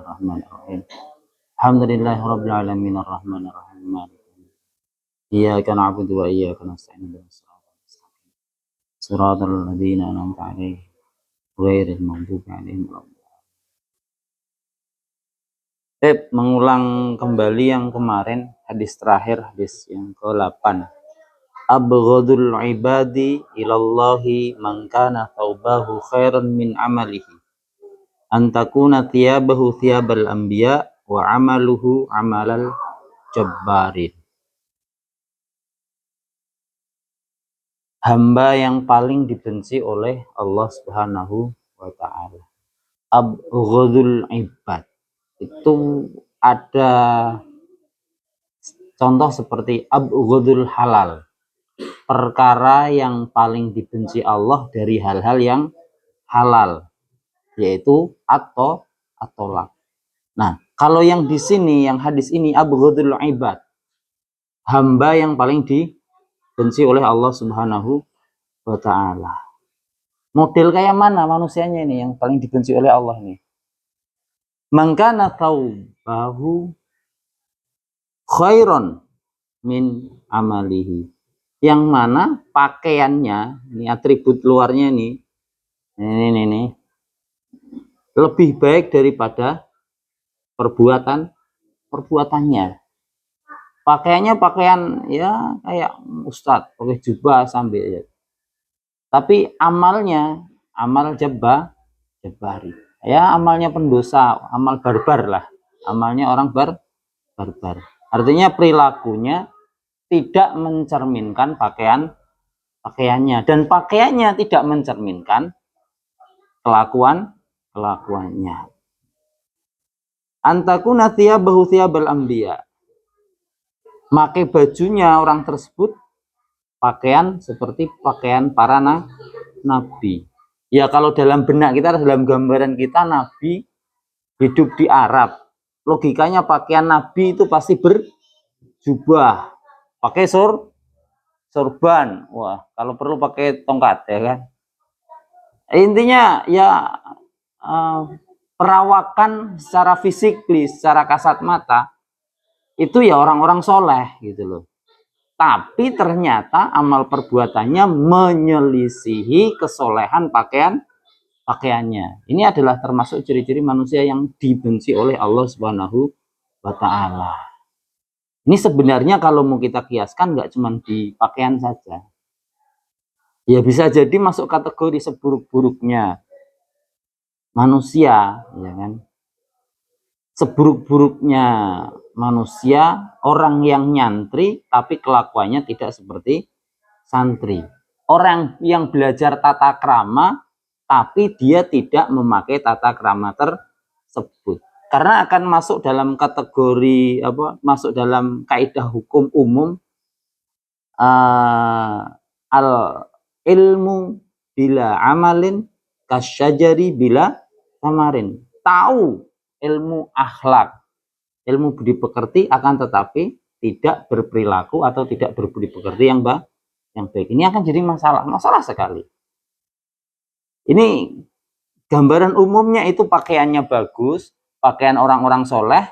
Bismillahirrahmanirrahim. Alhamdulillahirabbil alamin arrahmanir rahim. Iyyaka na'budu wa iyyaka nasta'in. Shiratal ladzina an'amta 'alaihim ghairil maghdubi 'alaihim waladdallin. Mengulang kembali yang kemarin, hadis terakhir, hadis yang ke-8. Abghadul ibadi ilallahi man kana thawbahu khairan min amalihi. Antakuna thiyabahu thiyabal anbiya wa amaluhu amalal jabbarin. Hamba yang paling dibenci oleh Allah Subhanahu wa ta'ala. Abghadul ibad. Itu ada contoh seperti abghadul halal. Perkara yang paling dibenci Allah dari hal-hal yang halal, yaitu atolak. Nah, kalau yang di sini, yang hadis ini, abghadul ibad, hamba yang paling dibenci oleh Allah Subhanahu wa ta'ala. Model kayak mana manusianya ini yang paling dibenci oleh Allah ini? Mangkana thawbahu khairon min amalihi. Yang mana pakaiannya, ini atribut luarnya ini lebih baik daripada perbuatannya. Pakaiannya pakaian ya kayak ustadz, pakai jubah sambil ya. Tapi amalnya amal jabbari. Ya amalnya pendosa, amal barbar lah. Amalnya orang barbar. Artinya perilakunya tidak mencerminkan pakaiannya, dan pakaiannya tidak mencerminkan kelakuannya. Antakuna thiyabahu thiyabal anbiya. Pakai bajunya orang tersebut pakaian seperti pakaian para nabi. Ya kalau dalam benak kita, dalam gambaran kita, nabi hidup di Arab. Logikanya pakaian nabi itu pasti berjubah, pakai sorban. Wah, kalau perlu pakai tongkat ya kan. Intinya ya perawakan secara fisik, secara kasat mata itu ya orang-orang soleh gitu loh. Tapi ternyata amal perbuatannya menyelisihi kesolehan pakaiannya. Ini adalah termasuk ciri-ciri manusia yang dibenci oleh Allah Subhanahu wa ta'ala. Ini sebenarnya kalau mau kita kiaskan nggak cuma di pakaian saja. Ya bisa jadi masuk kategori seburuk-buruknya manusia, ya kan? Seburuk-buruknya manusia, orang yang nyantri tapi kelakuannya tidak seperti santri. Orang yang belajar tata krama tapi dia tidak memakai tata krama tersebut. Karena akan masuk dalam kategori masuk dalam kaidah hukum umum al ilmu bila amalin kasyajari bila samarin. Tahu ilmu akhlak, ilmu budi pekerti, akan tetapi tidak berperilaku atau tidak berbudi pekerti yang baik. Ini akan jadi masalah sekali. Ini gambaran umumnya itu pakaiannya bagus, pakaian orang-orang soleh,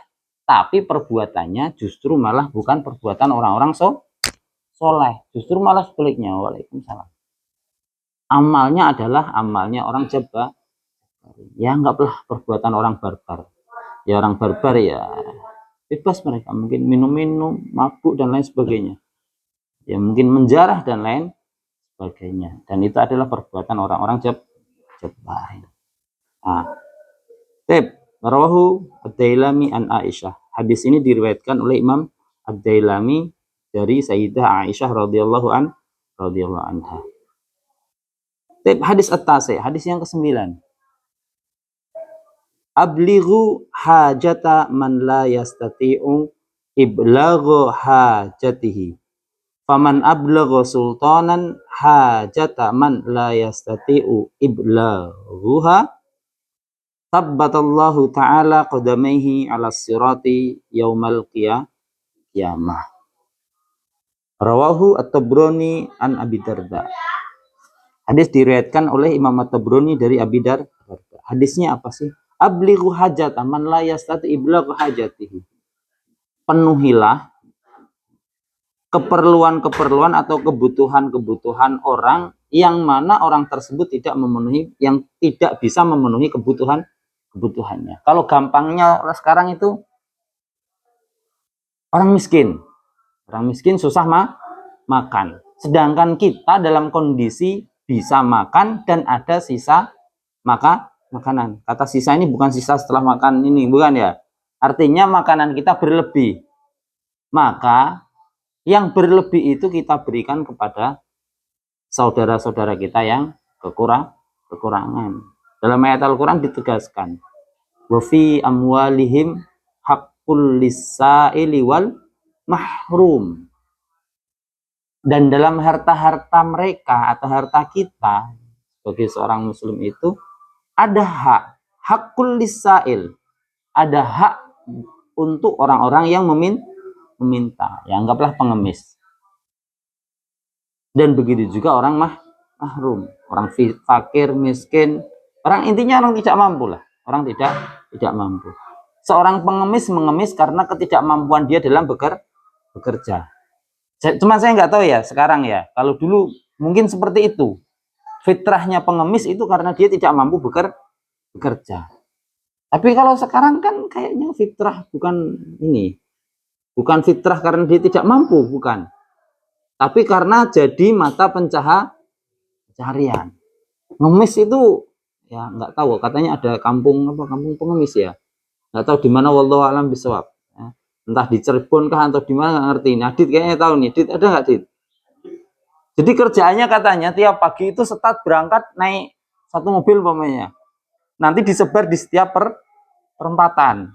tapi perbuatannya justru malah bukan perbuatan orang-orang soleh, justru malah sebaliknya. Waalaikumsalam. Amalnya adalah amalnya orang jabbar. Ya anggaplah perbuatan orang barbar. Ya orang barbar ya bebas mereka, mungkin minum-minum, mabuk dan lain sebagainya. Ya mungkin menjarah dan lain sebagainya. Dan itu adalah perbuatan orang-orang jabbar. Rawahu Ad-Dailami an Aisyah. Hadis ini diriwayatkan oleh Imam Ad-Dailami dari Sayyidah Aisyah radhiyallahu anha. Hadis at-tasi, hadis yang ke-9. Ablighu hajata man la yastati'u iblaghu hajatihi. Faman ablagha sultanan hajata man la yastati'u iblaghuha tabbatallahu ta'ala qadamaihi 'ala sirati yaumal qiyamah. Rawahu At-Tabrani an Abi Darda. Hadis diriwayatkan oleh Imam At-Tabrani dari Abi Darda. Hadisnya apa sih? Ablighu hajata man la yastati iblaghu hajatihi. Penuhilah keperluan-keperluan atau kebutuhan-kebutuhan orang yang mana orang tersebut tidak memenuhi, yang tidak bisa memenuhi kebutuhannya. Kalau gampangnya sekarang itu orang miskin susah makan. Sedangkan kita dalam kondisi bisa makan dan ada sisa makanan. Kata sisa ini bukan sisa setelah makan ini, bukan ya. Artinya makanan kita berlebih. Maka yang berlebih itu kita berikan kepada saudara-saudara kita yang kekurangan. Dalam ayat Al-Quran ditegaskan, wa fi amwalihim haqqul lis-sa'ili wal mahrum. Dan dalam harta-harta mereka atau harta kita sebagai seorang muslim itu ada haqqul lis-sa'il, ada hak untuk orang-orang yang meminta, ya anggaplah pengemis. Dan begitu juga orang mahrum, orang fakir, miskin, orang intinya orang tidak mampu lah, orang tidak mampu. Seorang pengemis mengemis karena ketidakmampuan dia dalam bekerja. Cuma saya nggak tahu ya sekarang ya, kalau dulu mungkin seperti itu. Fitrahnya pengemis itu karena dia tidak mampu bekerja. Tapi kalau sekarang kan kayaknya fitrah bukan ini. Bukan fitrah karena dia tidak mampu, bukan. Tapi karena jadi mata pencaharian. Ngemis itu ya nggak tahu, katanya ada kampung pengemis ya. Nggak tahu di mana, wallahu alam bisawab. Ya. Entah di Cirebon kah atau di mana nggak ngerti. Nah, Dit kayaknya tahu nih. Dit ada nggak, Dit? Jadi kerjaannya katanya tiap pagi itu start berangkat naik satu mobil umpamanya. Nanti disebar di setiap perempatan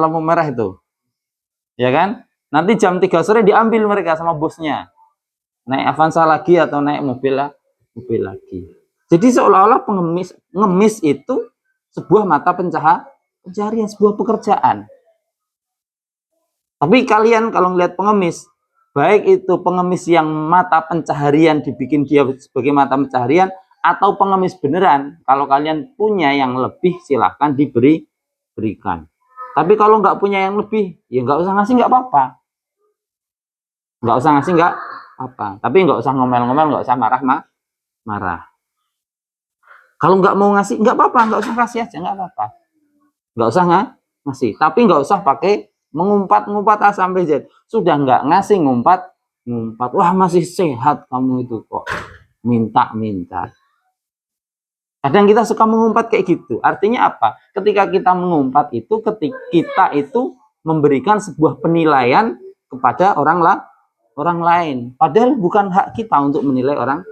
lampu merah itu. Ya kan? Nanti jam 3 sore diambil mereka sama bosnya. Naik Avanza lagi atau naik mobil lagi. Jadi seolah-olah ngemis itu sebuah mata pencaharian, sebuah pekerjaan. Tapi kalian kalau ngelihat pengemis, baik itu pengemis yang mata pencaharian dibikin dia sebagai mata pencaharian atau pengemis beneran, kalau kalian punya yang lebih silahkan berikan. Tapi kalau nggak punya yang lebih, ya nggak usah ngasih, nggak apa-apa. Nggak usah ngasih, nggak apa. Tapi nggak usah ngomel-ngomel, nggak usah marah. Kalau nggak mau ngasih, nggak apa-apa, nggak usah kasih aja, nggak apa-apa. Nggak usah ngasih. Tapi nggak usah pakai mengumpat-ngumpat A sampai Z. Sudah nggak ngasih, ngumpat. Wah, masih sehat kamu itu kok. Minta. Kadang kita suka mengumpat kayak gitu. Artinya apa? Ketika kita mengumpat itu, ketika kita itu memberikan sebuah penilaian kepada orang lain. Padahal bukan hak kita untuk menilai orang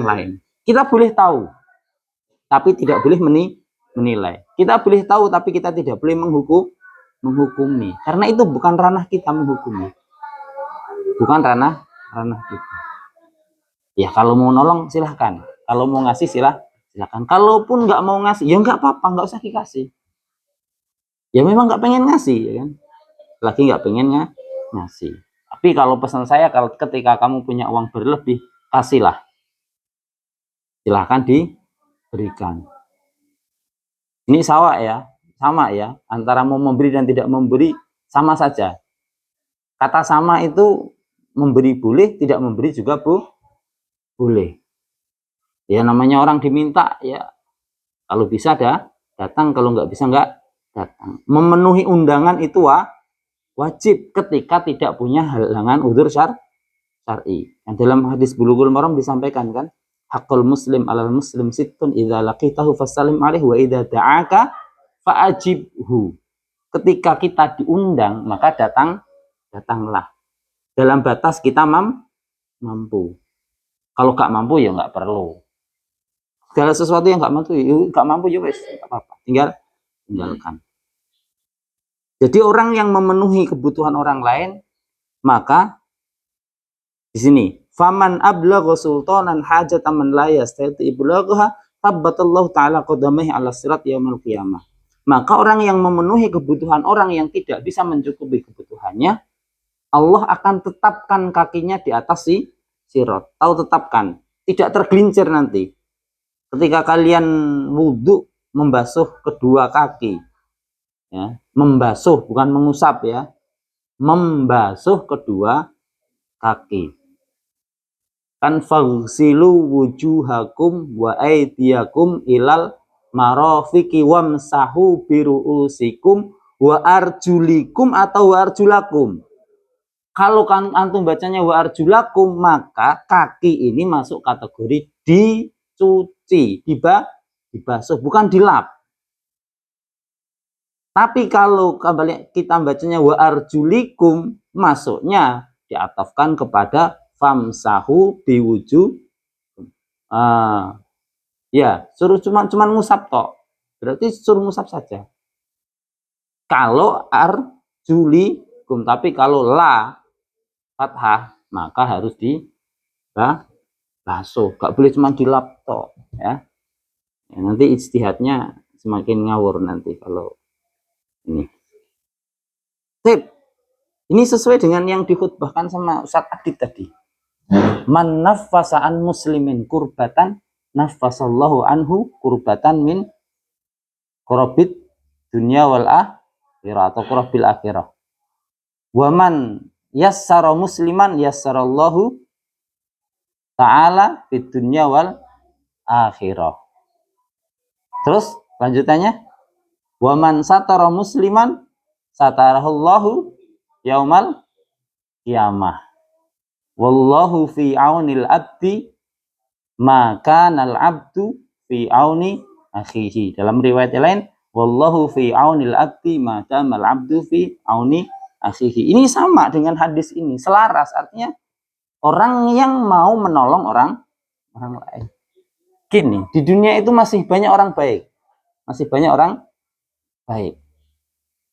lain. Kita boleh tahu, tapi tidak boleh menilai. Kita boleh tahu, tapi kita tidak boleh menghukumi. Karena itu bukan ranah kita menghukumi. Bukan ranah kita. Ya kalau mau nolong silahkan. Kalau mau ngasih silakan. Kalaupun nggak mau ngasih, ya nggak apa-apa, nggak usah dikasih. Ya memang nggak pengen ngasih, ya kan? Lagi nggak pengen ngasih. Tapi kalau pesan saya, kalau ketika kamu punya uang berlebih, kasihlah. Silahkan diberikan. Ini sama ya. Antara mau memberi dan tidak memberi sama saja. Kata sama itu memberi boleh, tidak memberi juga boleh. Ya namanya orang diminta ya, kalau bisa datang, kalau nggak bisa nggak datang. Memenuhi undangan itu wajib ketika tidak punya halangan udzur syar'i. Yang dalam hadis Bulughul Maram disampaikan kan, haqqul muslim alal muslim sittun idza laqitahu fasallim alaihi wa idza da'aka fa'ajibhu. Ketika kita diundang maka datanglah. Dalam batas kita mampu. Kalau nggak mampu ya nggak perlu. Segala sesuatu yang nggak mampu ya wes, nggak apa-apa. Tinggalkan. Jadi orang yang memenuhi kebutuhan orang lain, maka di sini faman ablagha sultanan hajatan man la yastati iblagha tabbatallahu ta'ala qadamaihi 'ala sirat yaumil qiyamah. Maka orang yang memenuhi kebutuhan orang yang tidak bisa mencukupi kebutuhannya, Allah akan tetapkan kakinya di atas sirat. Tahu tetapkan, tidak tergelincir nanti. Ketika kalian wudhu membasuh kedua kaki. Ya, membasuh bukan mengusap ya. Membasuh kedua kaki. Kan faghsilu wujuhakum wa aydiyakum ilal marafiqi wamsahu biruusikum wa arjulikum atau wa arjulakum. Kalau kan antum bacanya wa arjulakum, maka kaki ini masuk kategori dicuci, dibasuh, bukan dilap. Tapi kalau kita bacanya wa arjulikum, masuknya diatafkan kepada famsahu biwujuh. Ya, suruh cuman ngusap tok. Berarti suruh ngusap saja. Kalau arjulikum, tapi kalau la fathah maka harus dibasuh. Gak boleh cuma dilap tok ya. Nanti ijtihadnya semakin ngawur nanti kalau ini. Tip. Ini sesuai dengan yang dikhutbahkan sama Ustaz Adit tadi. Man naffasa'an muslimin kurbatan naffasallahu anhu kurbatan min kurabit dunia wal akhirah atau kurabil akhirah. Wa man yassara musliman yassarallahu ta'ala fid dunya wal akhirah. Terus lanjutannya, wa man satara musliman satarahullahu yaumal qiyamah. Wallahu fi aunil abdi maka nal abdu fi auni akhihi. Dalam riwayat lain, wallahu fi aunil abdi maka mal abdu fi auni akhihi. Ini sama dengan hadis ini, selaras, artinya orang yang mau menolong orang lain. Gini, di dunia itu masih banyak orang baik. Masih banyak orang baik.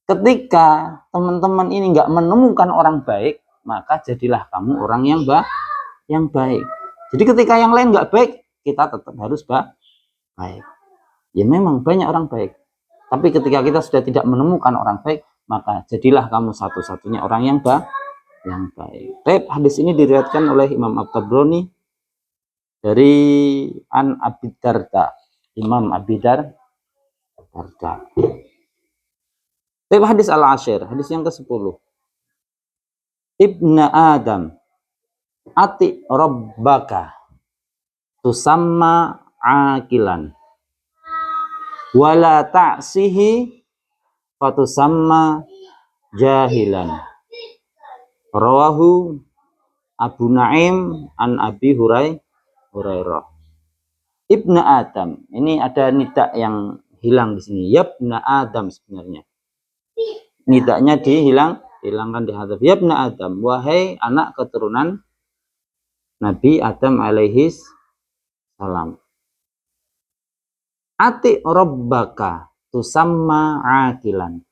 Ketika teman-teman ini nggak menemukan orang baik, maka jadilah kamu orang yang baik. Jadi ketika yang lain nggak baik, kita tetap harus baik. Ya memang banyak orang baik. Tapi ketika kita sudah tidak menemukan orang baik, maka jadilah kamu satu-satunya orang yang baik. Hadis ini diriwayatkan oleh Imam At-Tabrani dari An Abi Darda, Imam Abi Darda. Hadis al-ashir, hadis yang ke-10. Ibna Adam ati rabbaka tusamma akilan wala ta'sihi fatusamma jahilan. Rawahu Abu Naim an Abi Hurairah. Ibna Adam, ini ada nida yang hilang di sini. Yabna Adam sebenarnya. Nidanya hilangkan di hadap. Yabna Adam, wahai anak keturunan Nabi Adam alaihi salam. Ati rabbaka tusamma akilan.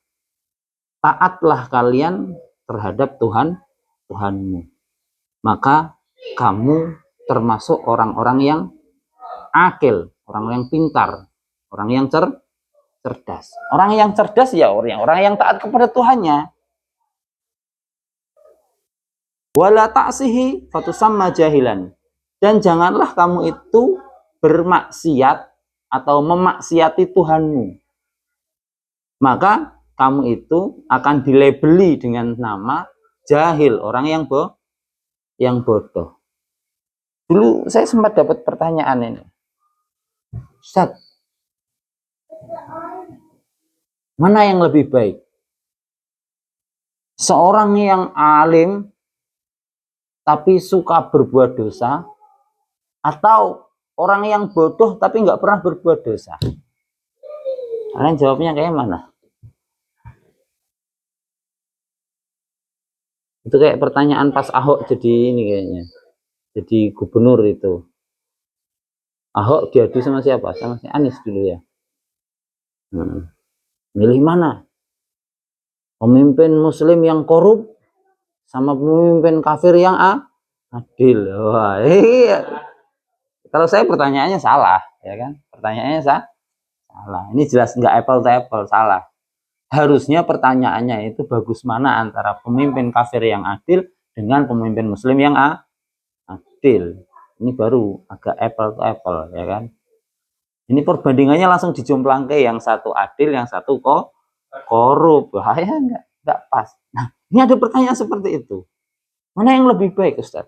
Taatlah kalian terhadap Tuhanmu. Maka kamu termasuk orang-orang yang akil, orang yang pintar, orang yang cerdas. Orang yang cerdas ya orang yang taat kepada Tuhannya. Wala ta'sihi fatusamma jahilan. Dan janganlah kamu itu bermaksiat atau memaksiati Tuhanmu. Maka kamu itu akan dilabeli dengan nama jahil, orang yang bodoh. Dulu saya sempat dapat pertanyaan ini. Ustaz, mana yang lebih baik? Seorang yang alim tapi suka berbuat dosa, atau orang yang bodoh tapi nggak pernah berbuat dosa? Kalian jawabnya kayak mana? Itu kayak pertanyaan pas Ahok jadi ini kayaknya. Jadi gubernur itu. Ahok diadu sama siapa? Sama si Anies dulu ya. Milih mana? Pemimpin muslim yang korup sama pemimpin kafir yang adil. Wah, iya. Kalau saya pertanyaannya salah, ya kan? Pertanyaannya salah. Ini jelas nggak apple to apple, salah. Harusnya pertanyaannya itu bagus mana antara pemimpin kafir yang adil dengan pemimpin muslim yang adil. Ini baru agak apple to apple, ya kan? Ini perbandingannya langsung dijomplangke, yang satu adil, yang satu kok korup. Bahaya enggak pas. Nah, ini ada pertanyaan seperti itu. Mana yang lebih baik, Ustaz?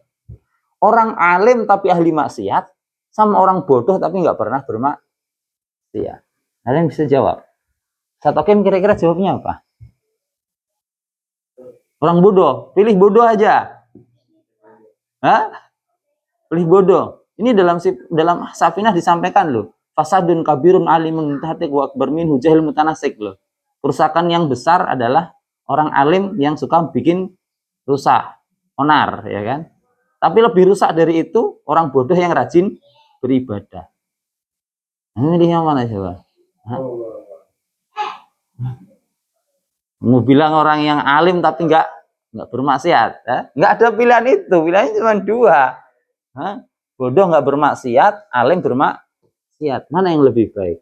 Orang alim tapi ahli maksiat, sama orang bodoh tapi nggak pernah bermaksiat. Kalian bisa jawab. Satokem kira-kira jawabnya apa? Orang bodoh, pilih bodoh aja. Hah? Pilih bodoh. Ini dalam Safinah disampaikan loh. Fasadun kabirun alimun tahatik wa akbar minhu jahil mutanasik loh. Kerusakan yang besar adalah orang alim yang suka bikin rusak, onar, ya kan? Tapi lebih rusak dari itu orang bodoh yang rajin beribadah. Ini yang mana coba? Mau bilang orang yang alim tapi nggak bermaksiat, nggak ada pilihan itu, pilihannya cuma dua. Bodoh nggak bermaksiat, alim bermaksiat. Mana yang lebih baik?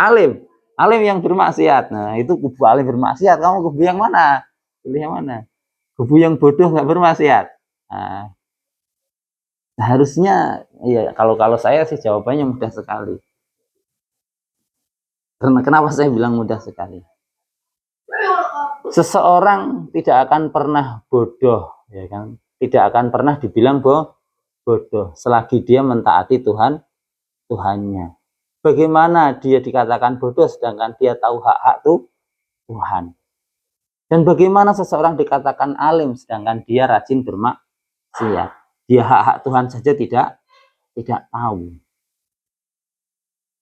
Alim yang bermaksiat. Nah itu kubu alim bermaksiat. Kamu kubu yang mana? Pilih yang mana? Kubu yang bodoh nggak bermaksiat. Nah, harusnya ya kalau saya sih jawabannya mudah sekali. Karena kenapa saya bilang mudah sekali? Seseorang tidak akan pernah bodoh, ya kan? Tidak akan pernah dibilang bodoh selagi dia mentaati Tuhannya. Bagaimana dia dikatakan bodoh sedangkan dia tahu hak-hak Tuhan? Dan bagaimana seseorang dikatakan alim sedangkan dia rajin bermaksiat? Dia hak-hak Tuhan saja tidak tahu.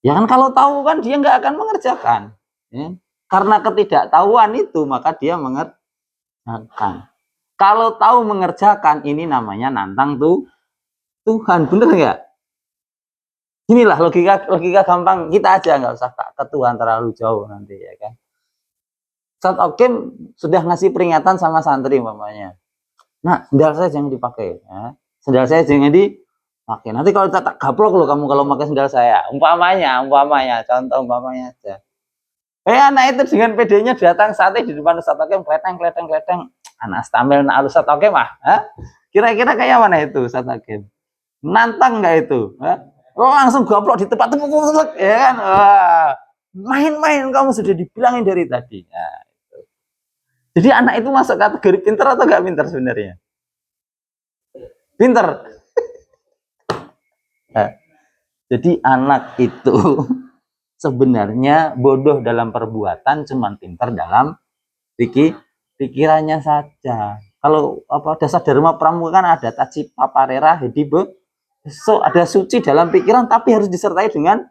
Ya kan kalau tahu kan dia nggak akan mengerjakan. Ya. Karena ketidaktahuan itu maka dia mengerjakan. Kalau tahu mengerjakan ini namanya nantang Tuhan, bener nggak? Inilah logika gampang kita aja, nggak usah ke Tuhan terlalu jauh nanti ya kan. Saat Okim sudah ngasih peringatan sama santri umpamanya. Nah, sendal saya jangan dipakai. Ya. Sendal saya jangan dipakai. Nanti kalau tak gaplok loh kamu kalau pakai sendal saya. Umpamanya, contoh umpamanya aja. Anak itu dengan pedenya datang sate di depan Ustaz Okim, kleteng. Anak stamil nak Ustaz Okim kira-kira kayak mana itu Ustaz Okim? Nantang nggak itu? Langsung gaplok di tempat ya kan? Main-main kamu sudah dibilangin dari tadi. Nah, itu. Jadi anak itu masuk kategori pintar atau nggak pintar sebenarnya? Pintar. Jadi anak itu sebenarnya bodoh dalam perbuatan, cuman pintar dalam pikirannya saja. Kalau dasar Dharma Pramuka kan ada taci paparera hedibe. So ada suci dalam pikiran tapi harus disertai dengan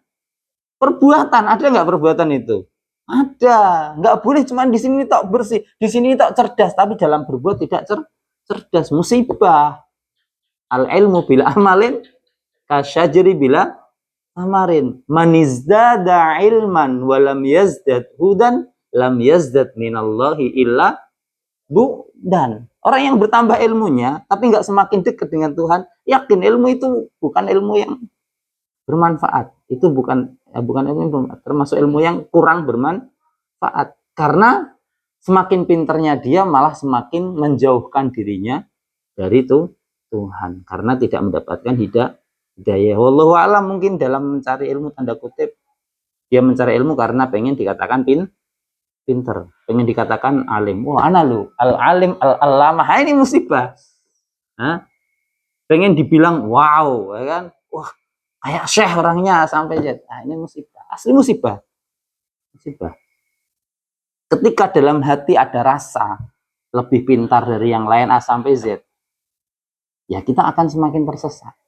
perbuatan. Ada nggak perbuatan itu? Ada. Nggak boleh cuman di sini tok bersih, di sini tok cerdas, tapi dalam berbuat tidak cerdas. Musibah. Al ilmu bila amalin kasyajri bila amarin. Manizdada ilman walam yazdad hudan lam yazdad minallahi illa dan orang yang bertambah ilmunya tapi nggak semakin dekat dengan Tuhan, yakin ilmu itu bukan ilmu yang bermanfaat. Itu bukan ilmu yang bermanfaat, termasuk ilmu yang kurang bermanfaat. Karena semakin pinternya dia malah semakin menjauhkan dirinya dari Tuhan karena tidak mendapatkan hidayah. Wallahu a'lam, mungkin dalam mencari ilmu tanda kutip dia mencari ilmu karena pengen dikatakan pinter, pengen dikatakan alim. Wah, ana lu al-alim al-alamah, ini musibah. Pengen dibilang wow, ya kan? Wah, kayak syekh orangnya sampai Z. Nah, ini musibah. Asli musibah. Ketika dalam hati ada rasa lebih pintar dari yang lain A sampai Z, ya kita akan semakin tersesat.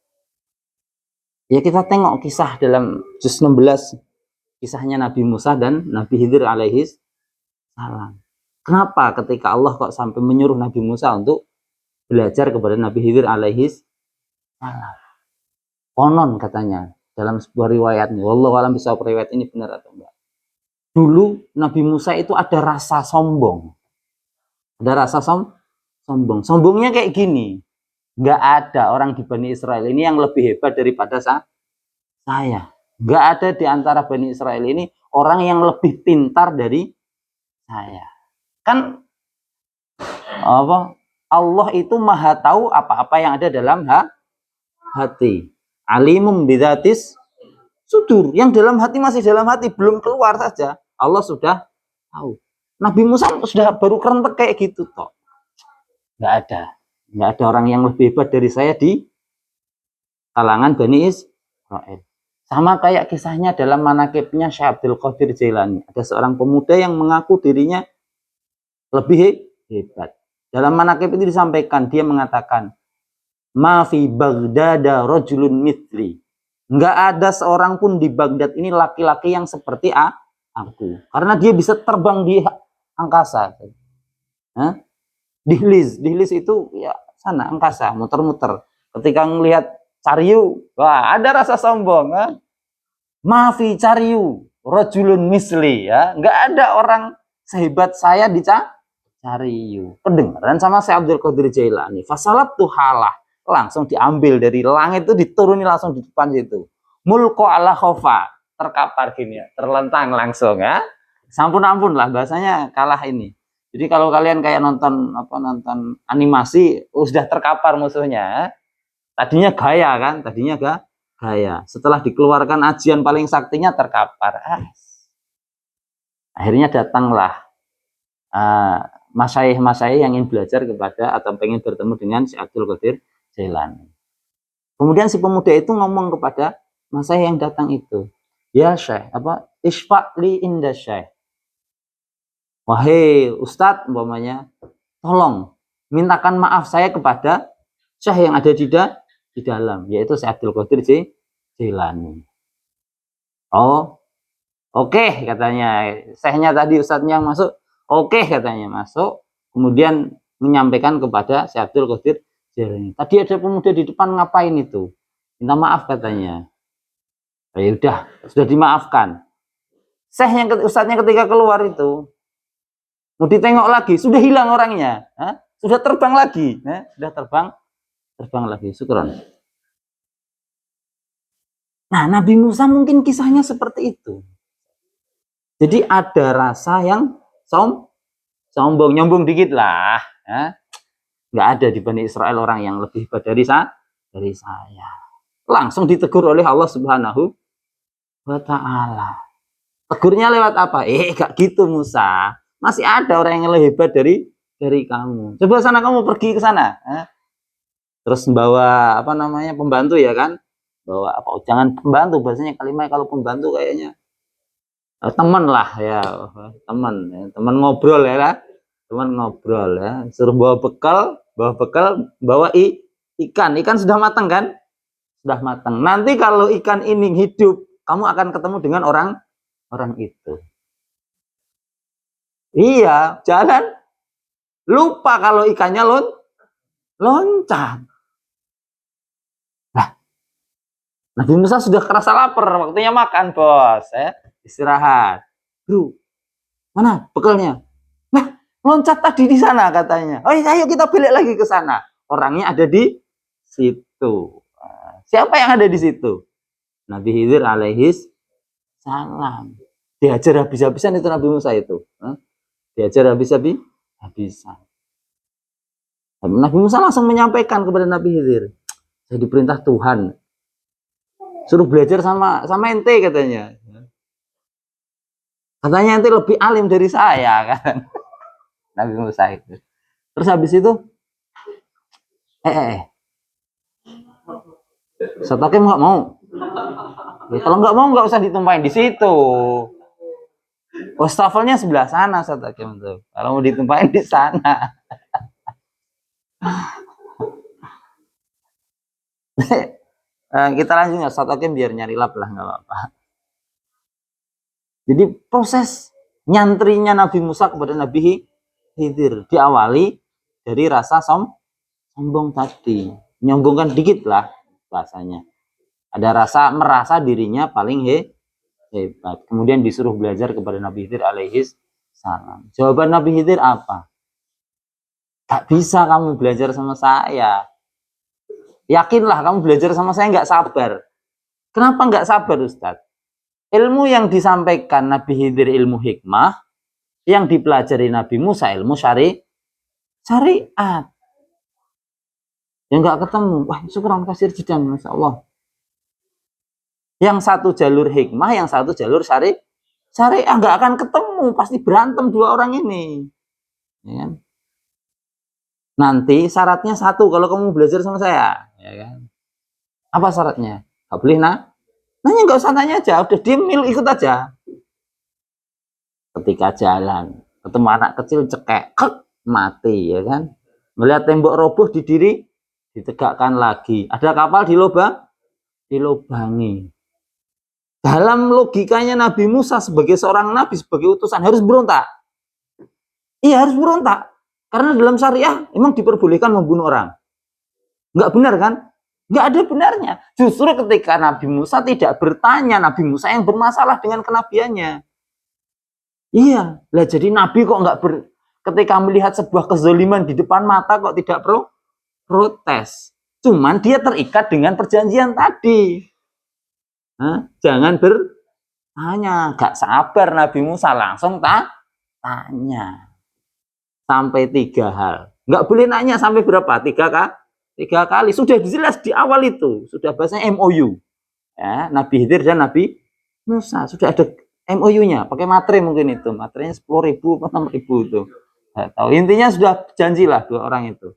Ya kita tengok kisah dalam juz 16, kisahnya Nabi Musa dan Nabi Khidir alaihis salam. Kenapa ketika Allah kok sampai menyuruh Nabi Musa untuk belajar kepada Nabi Khidir alaihis salam? Konon katanya dalam sebuah riwayat, wallahu alam bisa riwayat ini benar atau enggak. Dulu Nabi Musa itu ada rasa sombong. Ada rasa sombong. Sombongnya kayak gini. Enggak ada orang di Bani Israel ini yang lebih hebat daripada saya. Enggak ada di antara Bani Israel ini orang yang lebih pintar dari saya. Kan Allah itu maha tahu apa-apa yang ada dalam hati. Alimum bidzatis sudur. Yang dalam hati masih dalam hati, belum keluar saja. Allah sudah tahu. Nabi Musa sudah baru kerentek kayak gitu toh. Nggak ada. Nggak ada orang yang lebih hebat dari saya di kalangan Bani Israil. Sama kayak kisahnya dalam manakibnya Syekh Abdul Qadir Jailani. Ada seorang pemuda yang mengaku dirinya lebih hebat. Dalam manakib itu disampaikan, dia mengatakan, ma fi Baghdada rajulun mithli. Nggak ada seorang pun di Baghdad ini laki-laki yang seperti aku. Karena dia bisa terbang di angkasa. Hah? Dihlis itu ya sana angkasa, muter-muter. Ketika ngelihat Cariu, wah ada rasa sombong. Maafi Cariu, rajulun misli, ya. Nggak ada orang sehebat saya di Cariu. Kedengaran sama Syekh Abdul Qadir Jailani. Fasalat tuh halah. Langsung diambil dari langit itu dituruni langsung di depan situ. Mulko ala khofa. Terkapar gini ya, terlentang langsung ya. Sampun ampun lah bahasanya kalah ini. Jadi kalau kalian kayak nonton animasi, sudah terkapar musuhnya. Tadinya gaya kan, gaya. Setelah dikeluarkan ajian paling saktinya terkapar. Akhirnya datanglah masyayikh yang ingin belajar kepada atau pengen bertemu dengan si Abdul Qadir Jailani. Kemudian si pemuda itu ngomong kepada masyayikh yang datang itu, ya Syekh, isfa'li inda Syekh. Wahai Ustadz, umpamanya, tolong mintakan maaf saya kepada Syekh yang ada di dalam, yaitu Syekh Abdul Qadir Jailani. Oh, oke, katanya. Syekhnya tadi Ustadznya yang masuk, oke, katanya masuk. Kemudian menyampaikan kepada Syekh Abdul Qadir Jailani. Tadi ada pemuda di depan ngapain itu? Minta maaf katanya. Ya udah, sudah dimaafkan. Syekhnya Ustadznya ketika keluar itu mau ditengok lagi, sudah hilang orangnya. Sudah terbang lagi. Sudah terbang lagi. Syukron. Nah, Nabi Musa mungkin kisahnya seperti itu. Jadi ada rasa yang sombong, nyombong dikit lah. Nggak ada di Bani Israel orang yang lebih hebat dari saya. Langsung ditegur oleh Allah Subhanahu wa Ta'ala. Tegurnya lewat apa? Gak gitu Musa. Masih ada orang yang lebih hebat dari kamu. Coba sana kamu pergi ke sana. Terus membawa pembantu ya kan? Bawa apa? Jangan pembantu, bahasanya kalimat kalau pembantu kayaknya teman lah ya, teman ngobrol ya, teman ngobrol ya. Suruh bawa bekal, bawa ikan sudah matang kan? Sudah matang. Nanti kalau ikan ini hidup, kamu akan ketemu dengan orang itu. Iya, jalan lupa kalau ikannya loncat. Nabi Musa sudah kerasa lapar, waktunya makan bos, istirahat. Bro, mana bekalnya? Nah, loncat tadi di sana katanya. Oh iya, ayo kita balik lagi ke sana. Orangnya ada di situ. Siapa yang ada di situ? Nabi Khidir alaihis salam. Diajar habis-habisan itu Nabi Musa itu. Diajar habis-habisan. Nabi Musa langsung menyampaikan kepada Nabi Khidir, saya diperintah Tuhan suruh belajar sama ente katanya. Katanya ente lebih alim dari saya kan. Nabi Musa itu. Terus habis itu Satokim nggak mau. Ya, kalau nggak mau nggak usah ditumpahin di situ. Wastafelnya sebelah sana Satokim tuh. Kalau mau ditumpahin di sana. Kita lanjut ya, Satokim biar nyari lap lah nggak apa-apa. Jadi proses nyantrinya Nabi Musa kepada Nabi Khidir diawali dari rasa sombong tadi, nyombongkan dikit lah bahasanya. Ada rasa merasa dirinya paling hebat. Kemudian disuruh belajar kepada Nabi Khidir alaihis salam. Jawaban Nabi Khidir apa? Gak bisa kamu belajar sama saya. Yakinlah kamu belajar sama saya nggak sabar. Kenapa nggak sabar Ustadz? Ilmu yang disampaikan Nabi Khidir ilmu hikmah, yang dipelajari Nabi Musa ilmu syariat. Yang nggak ketemu, wah syukuran kasir jedang, Masya Allah. Yang satu jalur hikmah, yang satu jalur syariah nggak akan ketemu, pasti berantem dua orang ini. Ya kan? Nanti syaratnya satu, kalau kamu belajar sama saya, ya kan? Apa syaratnya? Gak boleh nanya, nggak usah tanya aja, udah diem ikut aja. Ketika jalan ketemu anak kecil cekek, mati, ya kan? Melihat tembok roboh ditegakkan lagi. Ada kapal dilobangi. Dalam logikanya Nabi Musa sebagai seorang nabi, sebagai utusan harus berontak. Iya, harus berontak. Karena dalam syariah emang diperbolehkan membunuh orang. Nggak benar kan? Nggak ada benarnya. Justru ketika Nabi Musa tidak bertanya, Nabi Musa yang bermasalah dengan kenabiannya. Iya, lah jadi Nabi kok nggak ketika melihat sebuah kezaliman di depan mata kok tidak protes. Cuman dia terikat dengan perjanjian tadi. Jangan bertanya, gak sabar Nabi Musa langsung tanya. Sampai 3 hal. Nggak boleh nanya sampai berapa? 3 kali. Sudah jelas di awal itu. Sudah bahasanya MOU. Ya, Nabi Khidir dan Nabi Musa. Sudah ada MOU-nya. Pakai materai mungkin itu. Materainya 10.000 atau 6.000 itu. Nggak tahu. Intinya sudah janjilah dua orang itu.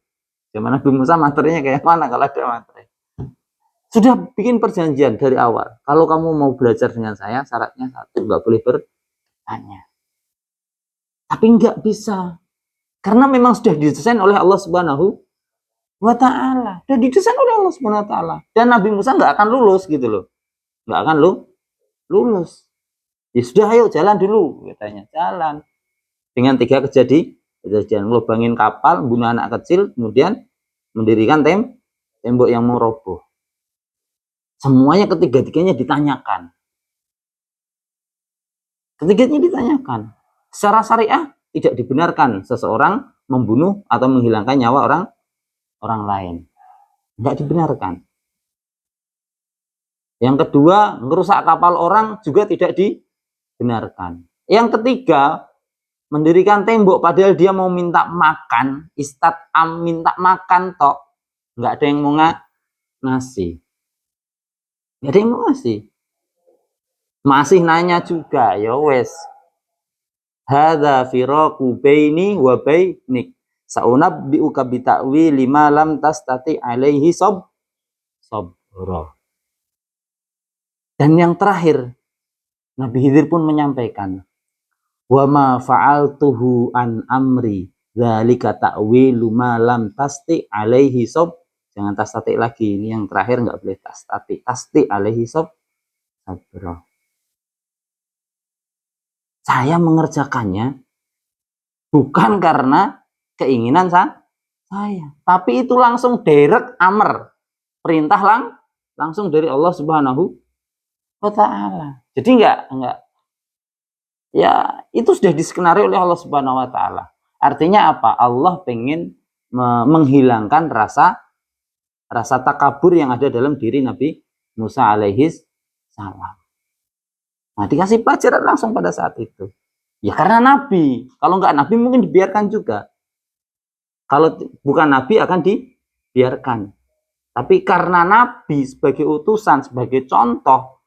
Zaman Nabi Musa materainya kayak mana kalau ada materai. Sudah bikin perjanjian dari awal. Kalau kamu mau belajar dengan saya, syaratnya satu. Nggak boleh bertanya. Tapi nggak bisa. Karena memang sudah didesain oleh Allah Subhanahu wa Ta'ala. Sudah didesain oleh Allah Subhanahu wa Ta'ala. Dan Nabi Musa nggak akan lulus gitu loh. Nggak akan lulus. Ya sudah, ayo jalan dulu, katanya. Jalan. Dengan 3 kejadian. Ngelubangin kapal, bunuh anak kecil, kemudian mendirikan tembok yang mau roboh. Semuanya ketiga-tiganya ditanyakan. Ketiganya ditanyakan. Secara syariah tidak dibenarkan seseorang membunuh atau menghilangkan nyawa orang lain. Tidak dibenarkan. Yang kedua, merusak kapal orang juga tidak dibenarkan. Yang ketiga, mendirikan tembok padahal dia mau minta makan, minta makan tok. Nggak ada yang mau ngasih. Nggak ada yang mau ngasih. Masih nanya juga, ya wes. Hadza firaqu baini wa bainik. Saunabbi'uka bita'wi lima lam tastati alaihi sabra. Dan yang terakhir, Nabi Khidir pun menyampaikan, wa ma fa'altuhu an amri dzalika ta'wilu ma lam tasti alaihi jangan tastati lagi, ini yang terakhir nggak boleh tasti alaihi sabra. Saya mengerjakannya bukan karena keinginan saya, tapi itu langsung direct amr, perintah langsung dari Allah Subhanahu wa Ta'ala. Jadi enggak ya itu sudah diskenario oleh Allah Subhanahu wa Ta'ala. Artinya apa? Allah pengen menghilangkan rasa takabur yang ada dalam diri Nabi Musa alaihi salam. Nah, dikasih pelajaran langsung pada saat itu. Ya karena Nabi. Kalau enggak Nabi mungkin dibiarkan juga. Kalau bukan Nabi akan dibiarkan. Tapi karena Nabi sebagai utusan, sebagai contoh,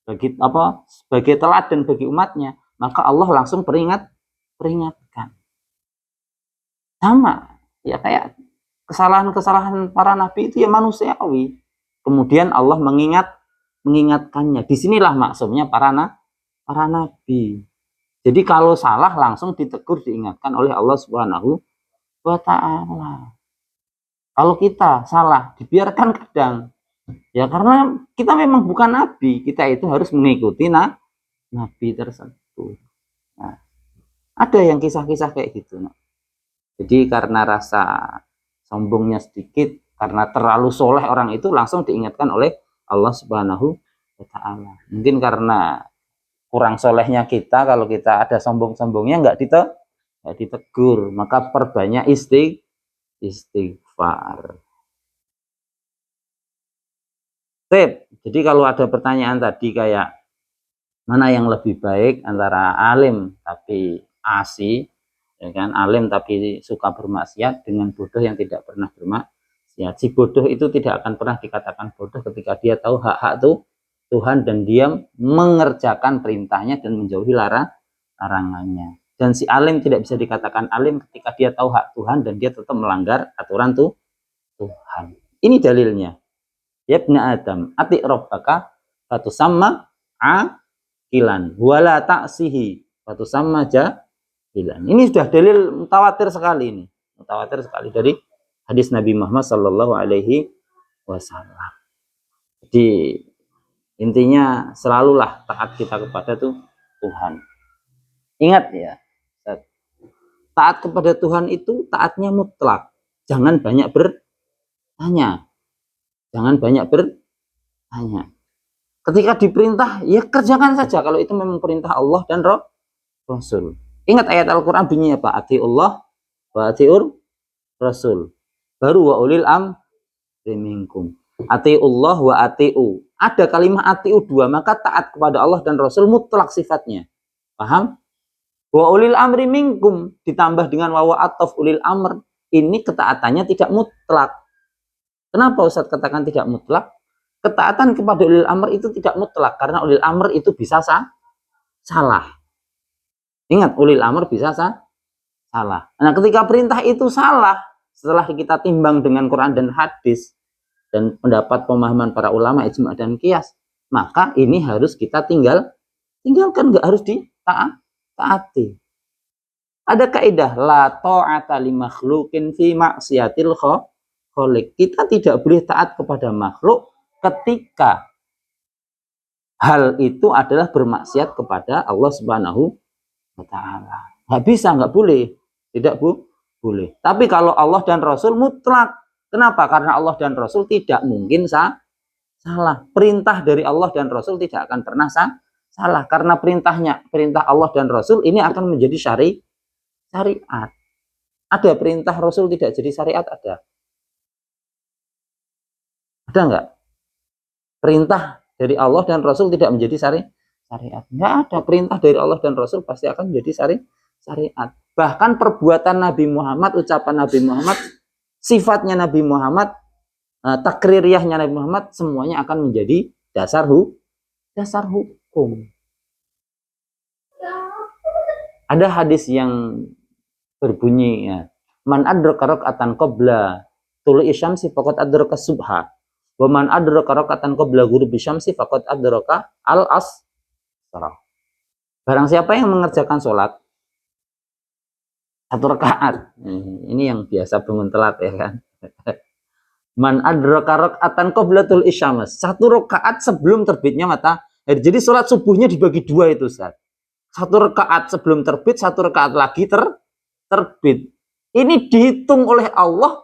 sebagai teladan bagi umatnya, maka Allah langsung peringatkan. Sama, ya kayak kesalahan-kesalahan para nabi itu ya manusiawi. Kemudian Allah mengingatkannya. Disinilah maksudnya para nabi. Jadi kalau salah langsung ditegur, diingatkan oleh Allah Subhanahu wa Ta'ala. Kalau kita salah, dibiarkan kadang. Ya karena kita memang bukan nabi, kita itu harus mengikuti nabi tersebut. Nah, ada yang kisah-kisah kayak gitu. Nah. Jadi karena rasa sombongnya sedikit, karena terlalu soleh orang itu langsung diingatkan oleh Allah Subhanahu wa Ta'ala. Mungkin karena kurang solehnya kita, kalau kita ada sombong-sombongnya nggak ditegur, maka perbanyak istighfar. Jadi kalau ada pertanyaan tadi kayak mana yang lebih baik antara alim tapi asi, ya kan, alim tapi suka bermaksiat dengan bodoh yang tidak pernah bermaksiat. Si bodoh itu tidak akan pernah dikatakan bodoh ketika dia tahu hak-hak Tuhan dan dia mengerjakan perintahnya dan menjauhi larangannya. Dan si alim tidak bisa dikatakan alim ketika dia tahu hak Tuhan dan dia tetap melanggar aturan Tuhan. Ini dalilnya. Ya ibn Adam, ati rabbaka fatusamma aqilan wala ta'sihi fatusamma jahilan. Ini sudah dalil mutawatir sekali ini. Mutawatir sekali dari hadis Nabi Muhammad sallallahu alaihi wasallam. Jadi intinya selalulah taat kita kepada Tuhan. Ingat ya, taat kepada Tuhan itu taatnya mutlak. Jangan banyak bertanya. Jangan banyak bertanya. Ketika diperintah, ya kerjakan saja kalau itu memang perintah Allah dan Rasul. Ingat ayat Al-Quran bunyinya apa? Atiullah wa atiur Rasul. Baru wa ulil amri minkum. Atiullah wa atiu. Ada kalimat atiu dua, maka taat kepada Allah dan Rasul mutlak sifatnya. Paham? Wa ulil amri minkum ditambah dengan wawa ataf ulil amr. Ini ketaatannya tidak mutlak. Kenapa Ustaz katakan tidak mutlak? Ketaatan kepada ulil amr itu tidak mutlak karena ulil amr itu bisa salah. Ingat, ulil amr bisa salah. Nah, ketika perintah itu salah, setelah kita timbang dengan Quran dan hadis dan pendapat pemahaman para ulama ijma' dan qiyas, maka ini harus kita tinggalkan, nggak harus ditaati. Ada kaidah la ta'ata li makhluqin fi maksiatil khaliq. Kita tidak boleh taat kepada makhluk ketika hal itu adalah bermaksiat kepada Allah Subhanahu wa ta'ala. Nggak bisa, nggak boleh. Tidak boleh. Tapi kalau Allah dan Rasul mutlak. Kenapa? Karena Allah dan Rasul tidak mungkin salah. Perintah dari Allah dan Rasul tidak akan pernah salah. Karena perintah Allah dan Rasul ini akan menjadi syariat. Ada perintah Rasul tidak jadi syariat? Ada nggak? Perintah dari Allah dan Rasul tidak menjadi syariat. Nggak ada. Perintah dari Allah dan Rasul pasti akan menjadi syariat. Bahkan perbuatan Nabi Muhammad, ucapan Nabi Muhammad, sifatnya Nabi Muhammad, takririahnya Nabi Muhammad, semuanya akan menjadi dasar hukum. Ada hadis yang berbunyi, ya, man adraka raka'atan qabla tulu'i syamsi faqad adraka subha. Wa man adraka raka'atan qabla ghurubi syamsi faqad adraka al-asra. Barang siapa yang mengerjakan sholat 1 rakaat. Ini yang biasa bangun telat ya kan. Man adraka raka'atan qabla tulu'i syams. 1 rakaat sebelum terbitnya matahari. Jadi sholat subuhnya dibagi 2 itu, Ustaz. 1 rakaat sebelum terbit, 1 rakaat lagi terbit. Ini dihitung oleh Allah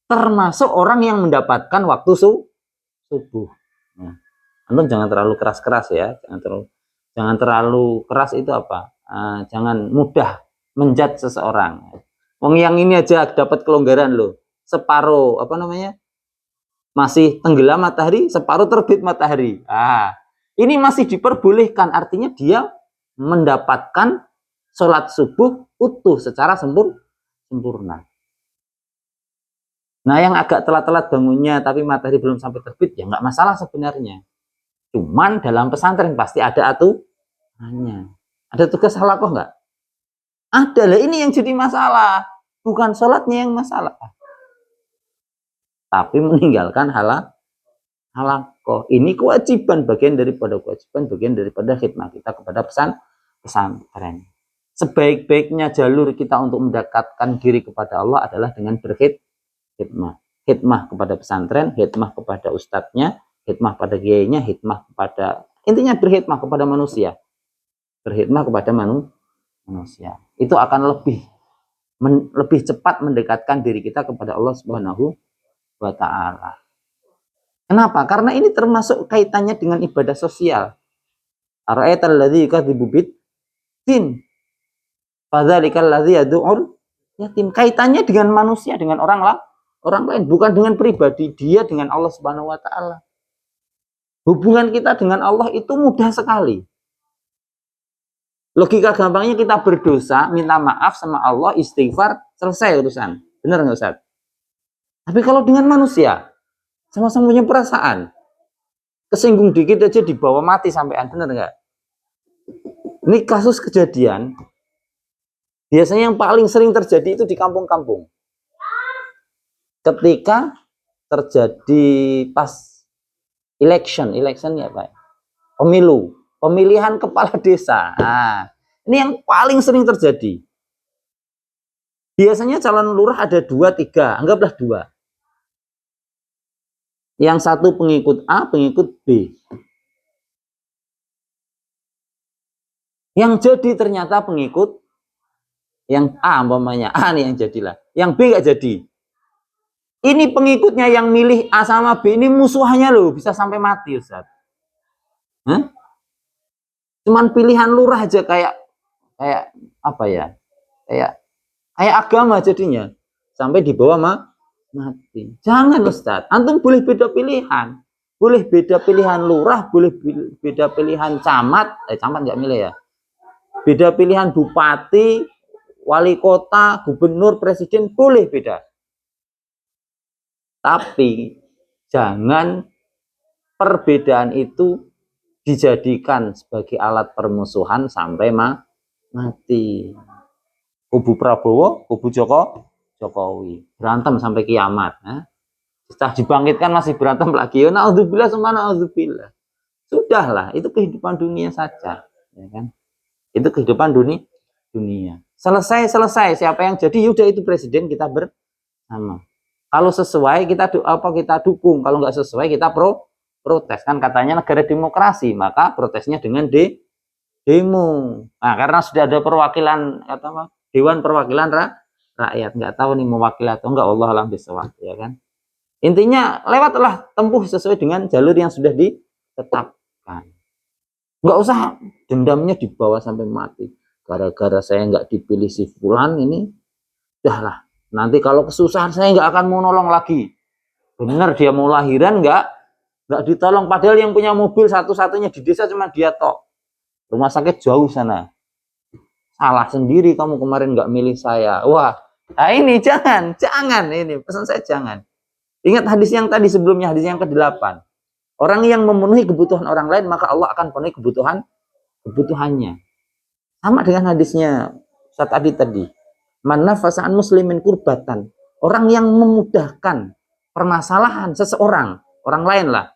termasuk orang yang mendapatkan waktu subuh. Nah, antum jangan terlalu keras-keras ya, jangan terlalu keras itu apa? Jangan mudah menjudge seseorang. Wong yang ini aja dapat kelonggaran loh. Separuh masih tenggelam matahari, separuh terbit matahari. Ini masih diperbolehkan, artinya dia mendapatkan sholat subuh utuh secara sempurna. Nah, yang agak telat-telat bangunnya tapi matahari belum sampai terbit, ya nggak masalah sebenarnya. Cuman dalam pesantren pasti ada aturannya. Ada tugas halakoh nggak? Ada lah, ini yang jadi masalah. Bukan sholatnya yang masalah. Tapi meninggalkan halakoh. Ini kewajiban, bagian daripada khidmah kita kepada pesantren. Sebaik-baiknya jalur kita untuk mendekatkan diri kepada Allah adalah dengan khidmah kepada pesantren, khidmah kepada ustadznya, khidmah pada kiainya, intinya berkhidmah kepada manusia. Berkhidmah kepada manusia. Itu akan lebih cepat mendekatkan diri kita kepada Allah Subhanahu wa ta'ala. Kenapa? Karena ini termasuk kaitannya dengan ibadah sosial. Ara'aital ladzi yukadzibu bid-din fadzalikal ladzi yad'ul yatim. Kaitannya dengan manusia, dengan orang lain, bukan dengan pribadi dia dengan Allah Subhanahu wa ta'ala. Hubungan kita dengan Allah itu mudah sekali. Logika gampangnya kita berdosa, minta maaf sama Allah, istighfar, selesai urusan. Benar nggak Ustaz? Tapi kalau dengan manusia, sama-sama punya perasaan. kesinggung dikit aja dibawa mati sampean, bener nggak? Ini kasus kejadian biasanya yang paling sering terjadi itu di kampung-kampung. Ketika terjadi pas election ya Pak, pemilihan kepala desa. Nah, ini yang paling sering terjadi. Biasanya calon lurah ada 2, 3, anggaplah 2. Yang satu pengikut A, pengikut B. Yang jadi ternyata pengikut yang A, umpamanya A nih yang jadilah. Yang B nggak jadi. Ini pengikutnya yang milih A sama B ini musuhannya loh, bisa sampai mati Ustaz. Hah? Cuman pilihan lurah aja kayak apa ya? Kayak agama jadinya. Sampai dibawa mati. Jangan Ustaz. Antum boleh beda pilihan. Boleh beda pilihan lurah, boleh beda pilihan camat. Camat nggak milih ya. Beda pilihan bupati, wali kota, gubernur, presiden, boleh beda. Tapi jangan perbedaan itu dijadikan sebagai alat permusuhan sampai mati. Kubu Prabowo, kubu Jokowi berantem sampai kiamat. Setelah dibangkitkan masih berantem lagi. Naudzubillah sama naudzubillah. Sudahlah, itu kehidupan dunia saja, ya kan? Itu kehidupan dunia. Selesai. Siapa yang jadi, yaudah itu presiden kita bersama. Kalau sesuai kita dukung, kalau nggak sesuai kita protes. Kan katanya negara demokrasi, maka protesnya dengan demo. Nah, karena sudah ada perwakilan Dewan Perwakilan Rakyat, nggak tahu nih mewakili atau enggak, Allah alam bisawab, ya kan. Intinya lewatlah, tempuh sesuai dengan jalur yang sudah ditetapkan. Nggak usah dendamnya dibawa sampai mati. Gara-gara saya nggak dipilih si fulan ini, udahlah. Nanti kalau kesusahan saya nggak akan mau nolong lagi. Bener dia mau lahiran nggak ditolong. Padahal yang punya mobil satu-satunya di desa cuma dia tok. Rumah sakit jauh sana. Salah sendiri kamu kemarin nggak milih saya. Wah, nah ini jangan ini pesan saya jangan. Ingat hadis yang tadi sebelumnya, hadis yang ke-8. Orang yang memenuhi kebutuhan orang lain maka Allah akan penuhi kebutuhannya. Sama dengan hadisnya saat tadi. Man nafasa an muslimin kurbatan. Orang yang memudahkan permasalahan seseorang, orang lain lah.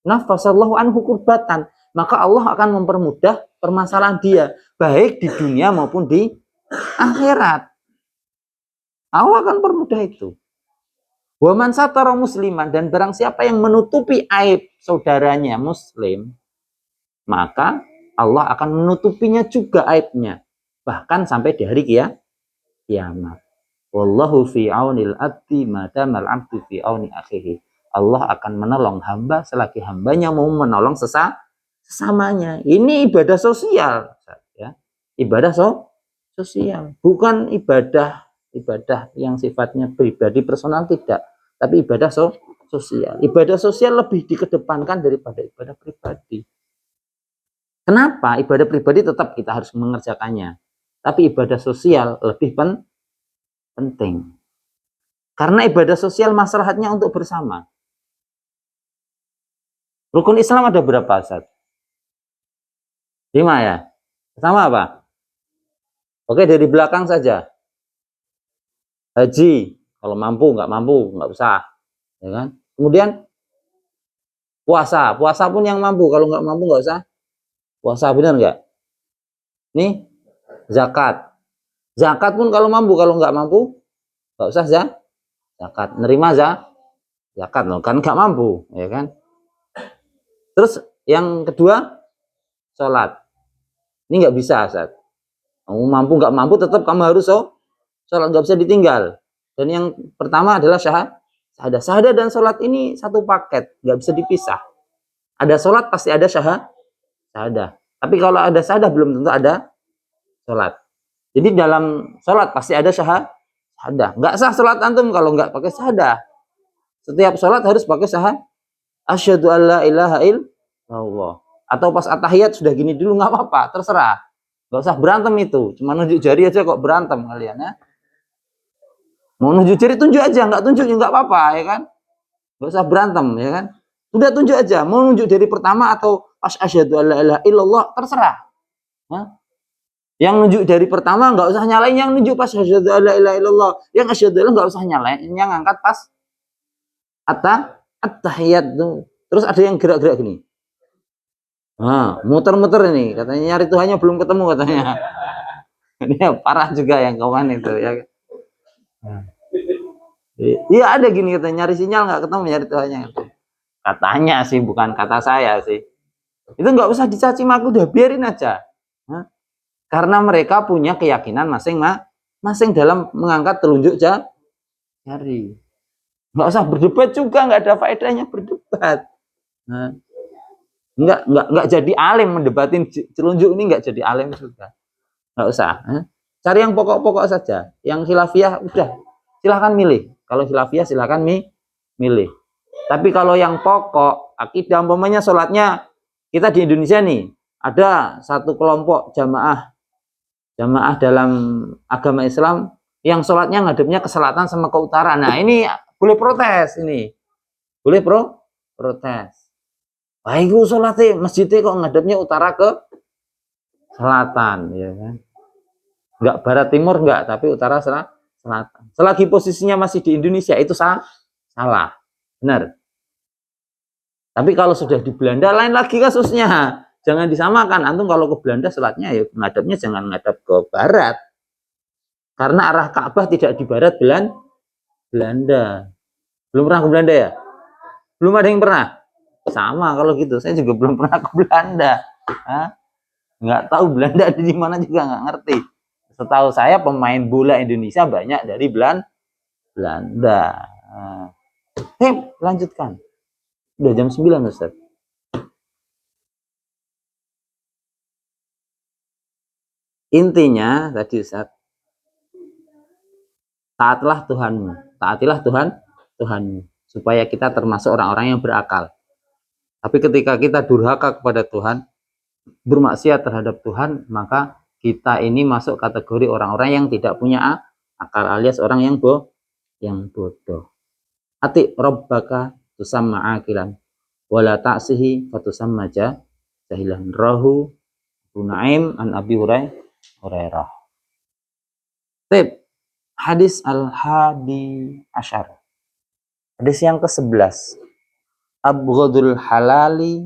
Nafasallahu anhu kurbatan. Maka Allah akan mempermudah permasalahan dia, baik di dunia maupun di akhirat. Allah akan permudah itu. Wa man satara musliman, dan barang siapa yang menutupi aib saudaranya muslim, maka Allah akan menutupinya juga aibnya, bahkan sampai di hari kiamat. Wallahu fi aunil abdi madamal abdu fi auni akhihi. Allah akan menolong hamba selagi hambanya mau menolong sesamanya. Ini ibadah sosial, ya. Ibadah sosial, bukan ibadah yang sifatnya pribadi personal, tidak, tapi ibadah sosial. Ibadah sosial lebih dikedepankan daripada ibadah pribadi. Kenapa? Ibadah pribadi tetap kita harus mengerjakannya, tapi ibadah sosial lebih penting. Karena ibadah sosial maslahatnya untuk bersama. Rukun Islam ada berapa, Ustaz? 5 ya? Pertama apa? Oke, dari belakang saja. Haji, kalau mampu, nggak usah, ya kan? Kemudian puasa pun yang mampu, kalau nggak mampu nggak usah puasa, benar nggak? Nih, zakat pun kalau mampu, kalau nggak mampu nggak usah zakat. Nerima zakat loh, kan nggak mampu, ya kan? Terus yang kedua, sholat. Ini nggak bisa, Ustaz. Kamu mampu nggak mampu, tetap kamu harus sholat, nggak bisa ditinggal. Dan yang pertama adalah syahadah dan sholat ini satu paket, nggak bisa dipisah. Ada sholat pasti ada syahadah. Tapi kalau ada syahadah belum tentu ada sholat. Jadi dalam sholat pasti ada syahadah. Nggak sah sholat antum kalau nggak pakai syahadah. Setiap sholat harus pakai syahadah. Asyhadu an la ilaha illallah. Atau pas at-tahiyat sudah gini dulu, nggak apa-apa, terserah. Nggak usah berantem itu. Cuma nunjuk jari aja kok berantem kalian ya. Mau nunjuk jari tunjuk aja, nggak tunjuk juga nggak apa-apa, ya kan? Nggak usah berantem, ya kan? Sudah tunjuk aja, mau nunjuk dari pertama atau pas asyhadu alla ilaha illallah, terserah. Hah? Yang nunjuk dari pertama nggak usah nyalain, yang nunjuk pas asyhadu alla ilaha illallah. Yang asyhadu alla nggak usah nyalain, yang angkat pas at-tahiyat tuh. Terus ada yang gerak-gerak gini. Nah, muter-muter ini, katanya nyari Tuhannya belum ketemu katanya. Ini parah juga yang kawan itu ya. Iya ada gini, katanya nyari sinyal nggak ketemu, nyari Tuhannya. Katanya sih, bukan kata saya sih. Itu nggak usah dicaci maki, udah biarin aja. Hah? Karena mereka punya keyakinan masing-masing dalam mengangkat telunjuk jari. Nggak usah berdebat juga, nggak ada faedahnya berdebat. Nah, nggak jadi alim mendebatin telunjuk ini, nggak jadi alim juga. Nggak usah. Cari yang pokok-pokok saja. Yang khilafiyah udah silahkan milih. Kalau khilafiyah silahkan milih. Tapi kalau yang pokok akidah, umpamanya sholatnya kita di Indonesia nih, ada satu kelompok jamaah dalam agama Islam yang sholatnya ngadepnya ke selatan sama ke utara. Nah ini boleh protes, ini boleh protes. Baik, sholatnya masjidnya kok ngadepnya utara ke selatan, ya kan? Enggak barat timur enggak, tapi utara selatan. Selagi posisinya masih di Indonesia itu salah, benar. Tapi kalau sudah di Belanda lain lagi kasusnya. Jangan disamakan. Antum kalau ke Belanda sholatnya ya ngadepnya jangan ngadep ke barat. Karena arah Ka'bah tidak di barat Belanda. Belum pernah ke Belanda ya? Belum ada yang pernah? Sama kalau gitu. Saya juga belum pernah ke Belanda. Nggak tahu Belanda ada di mana juga nggak ngerti. Setahu saya pemain bola Indonesia banyak dari Belanda. Lanjutkan. Udah jam 9 Ustaz. Intinya tadi Ustaz, taatilah Tuhanmu supaya kita termasuk orang-orang yang berakal. Tapi ketika kita durhaka kepada Tuhan, bermaksiat terhadap Tuhan, maka kita ini masuk kategori orang-orang yang tidak punya akal, alias orang yang bodoh. Ati rabbaka tusamma akilan wala ta'sihi fatusamma jahilan. Rahu Nuaim an Abi Hurairah. Tip hadis al-hadi asyar. Hadis yang ke-11. Abghadul halali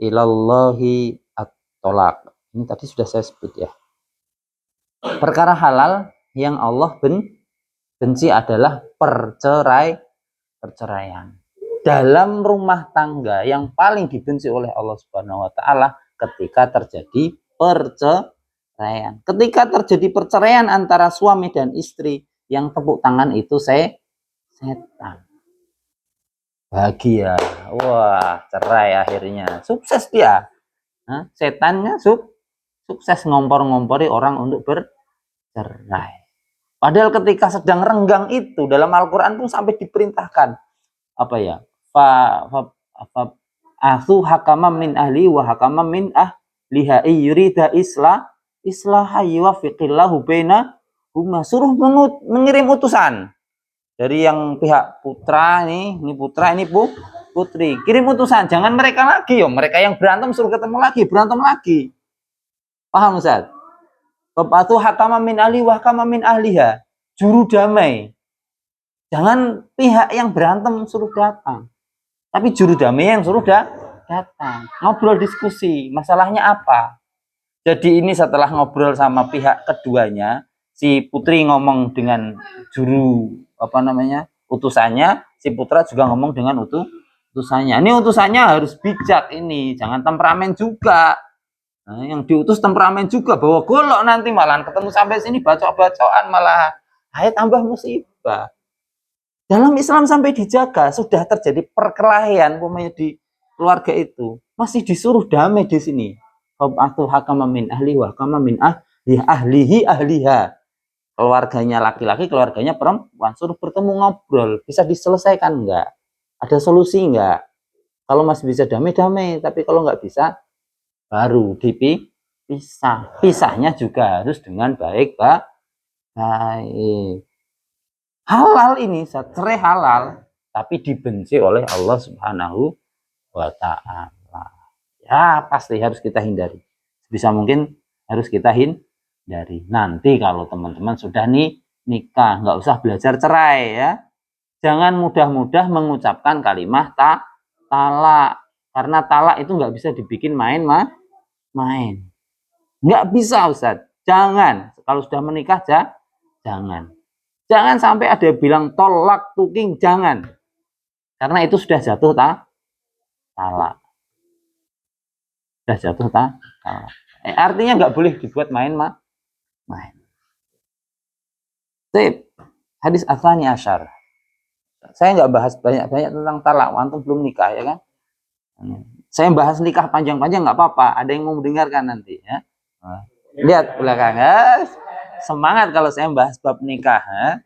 ilallahi at-tolak. Ini tadi sudah saya sebut ya. Perkara halal yang Allah benci adalah perceraian. Dalam rumah tangga yang paling dibenci oleh Allah Subhanahu wa taala ketika terjadi perceraian. Ketika terjadi perceraian antara suami dan istri, yang tepuk tangan itu setan. Bahagia. Wah, cerai akhirnya. Sukses dia. Setannya sukses ngompor-ngompori orang untuk bercerai. Padahal ketika sedang renggang itu dalam Al-Qur'an pun sampai diperintahkan apa ya? Asu hakama min ahli wa hakama min ahliha yurida islaha yuwaffiqillahu baina huma. Suruh mengirim utusan dari yang pihak putra ini putra, ini putri. Kirim utusan, jangan mereka lagi mereka yang berantem suruh ketemu lagi, berantem lagi. Paham Ustaz? Bapatu hakama min ahli wa hakama min ahliha. Juru damai. Jangan pihak yang berantem suruh datang. Tapi juru damai yang suruh datang. Ngobrol diskusi, masalahnya apa? Jadi ini setelah ngobrol sama pihak keduanya, si putri ngomong dengan juru utusannya, si putra juga ngomong dengan utusannya. Ini utusannya harus bijak ini, jangan temperamen juga. Nah, yang diutus temperamen juga, bawa golok nanti malah ketemu sampai sini bacok-bacokan malah tambah musibah. Dalam Islam sampai dijaga, sudah terjadi perkelahian di keluarga itu, masih disuruh damai di sini. Atau hakama min ahli wa hakama min ahliha. Keluarganya laki-laki, keluarganya perempuan, suruh bertemu ngobrol, bisa diselesaikan enggak? Ada solusi enggak? Kalau masih bisa damai, tapi kalau enggak bisa, baru dipisah. Pisahnya juga harus dengan baik. Halal ini, cerai halal, tapi dibenci oleh Allah Subhanahu wa ta'ala. Ya, pasti harus kita hindari. Bisa mungkin harus kita hindari. Nanti kalau teman-teman sudah nikah, nggak usah belajar cerai ya. Jangan mudah-mudah mengucapkan kalimat talak. Karena talak itu nggak bisa dibikin main. Nggak bisa, Ustaz. Jangan. Kalau sudah menikah, jangan. Jangan sampai ada yang bilang tolak tuking, jangan. Karena itu sudah jatuh talak. Sudah jatuh talak. Artinya nggak boleh dibuat main. Sip. Hadis Atsani Asyar. Saya nggak bahas banyak-banyak tentang talak. Antum belum nikah ya kan? Saya bahas nikah panjang-panjang nggak apa-apa. Ada yang mau mendengarkan nanti ya. Lihat belakang ya. Semangat kalau saya bahas bab nikah. Ya.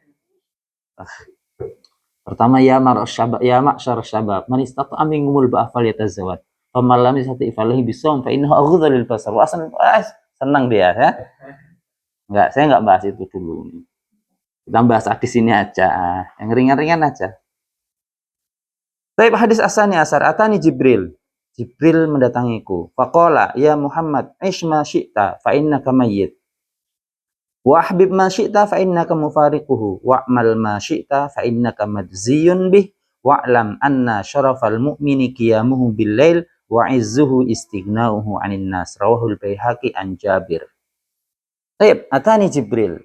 Pertama ya ma'syar syabab man istata'a minkumul ba'a falyatazawwaj. Faman lam yastati' falayhi bisawm fa innahu aghadhu lil basar. Senang dia ya. Saya enggak bahas itu dulu. Kita bahas hadis ini aja. Yang ringan-ringan aja. Baik, hadis asani asar atani Jibril. Jibril mendatangiku. Faqala ya Muhammad ish ma syi'ta fa innaka mayyit. Wa ahbib ma syi'ta fa innaka mufariquhu wa'mal ma syi'ta fa innaka madziyun bih wa'lam anna syarafal mu'mini qiyamuhu bil lail wa 'izzuhu istighna'uhu 'anil nas. Rawahul Baihaqi an Jabir. Baik, atani Jibril.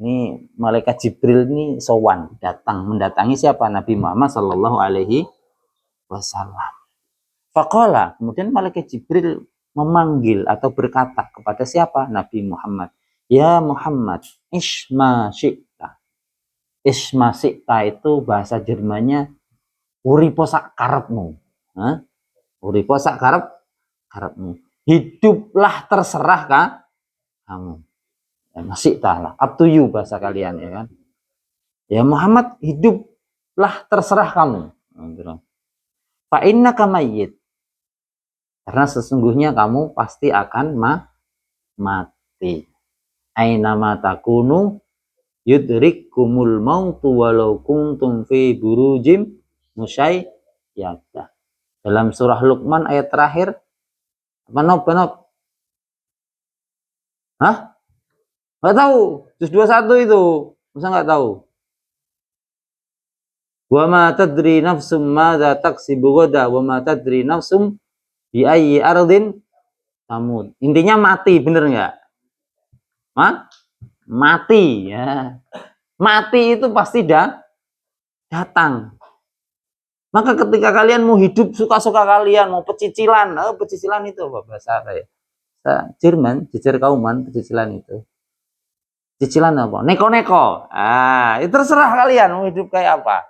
Ini malaikat Jibril ini sowan, mendatangi siapa? Nabi Muhammad sallallahu alaihi wasallam. Faqala, kemudian malaikat Jibril memanggil atau berkata kepada siapa? Nabi Muhammad. Ya Muhammad, isma syi'ta. Isma syi'ta itu bahasa Jermannya uripo sak karepmu. Uripo sak karepmu. Hiduplah terserah kamu. Ya, masih lah, up to you bahasa kalian ya kan. Ya Muhammad, hiduplah terserah kamu. Fa innaka mayyit. Karena sesungguhnya kamu pasti akan mati. Aina ma takunu yudrikkumul mautu walau kuntum fi burujim musyayyadah. Dalam surah Luqman ayat terakhir apa? Hah? Nggak tahu. Juz 21 itu. Masa nggak tahu? Wa ma tadri nafsum madza taksibu ghadan wa ma tadri nafsum bi ayyi ardin tamut. Intinya mati, bener nggak? Mati ya. Mati itu pasti datang. Maka ketika kalian mau hidup suka-suka kalian, mau pecicilan itu apa bahasa apa ya? Jerman, jejer kauman, pecicilan itu. Cicilan apa? Neko-neko. Itu terserah kalian mau hidup kayak apa.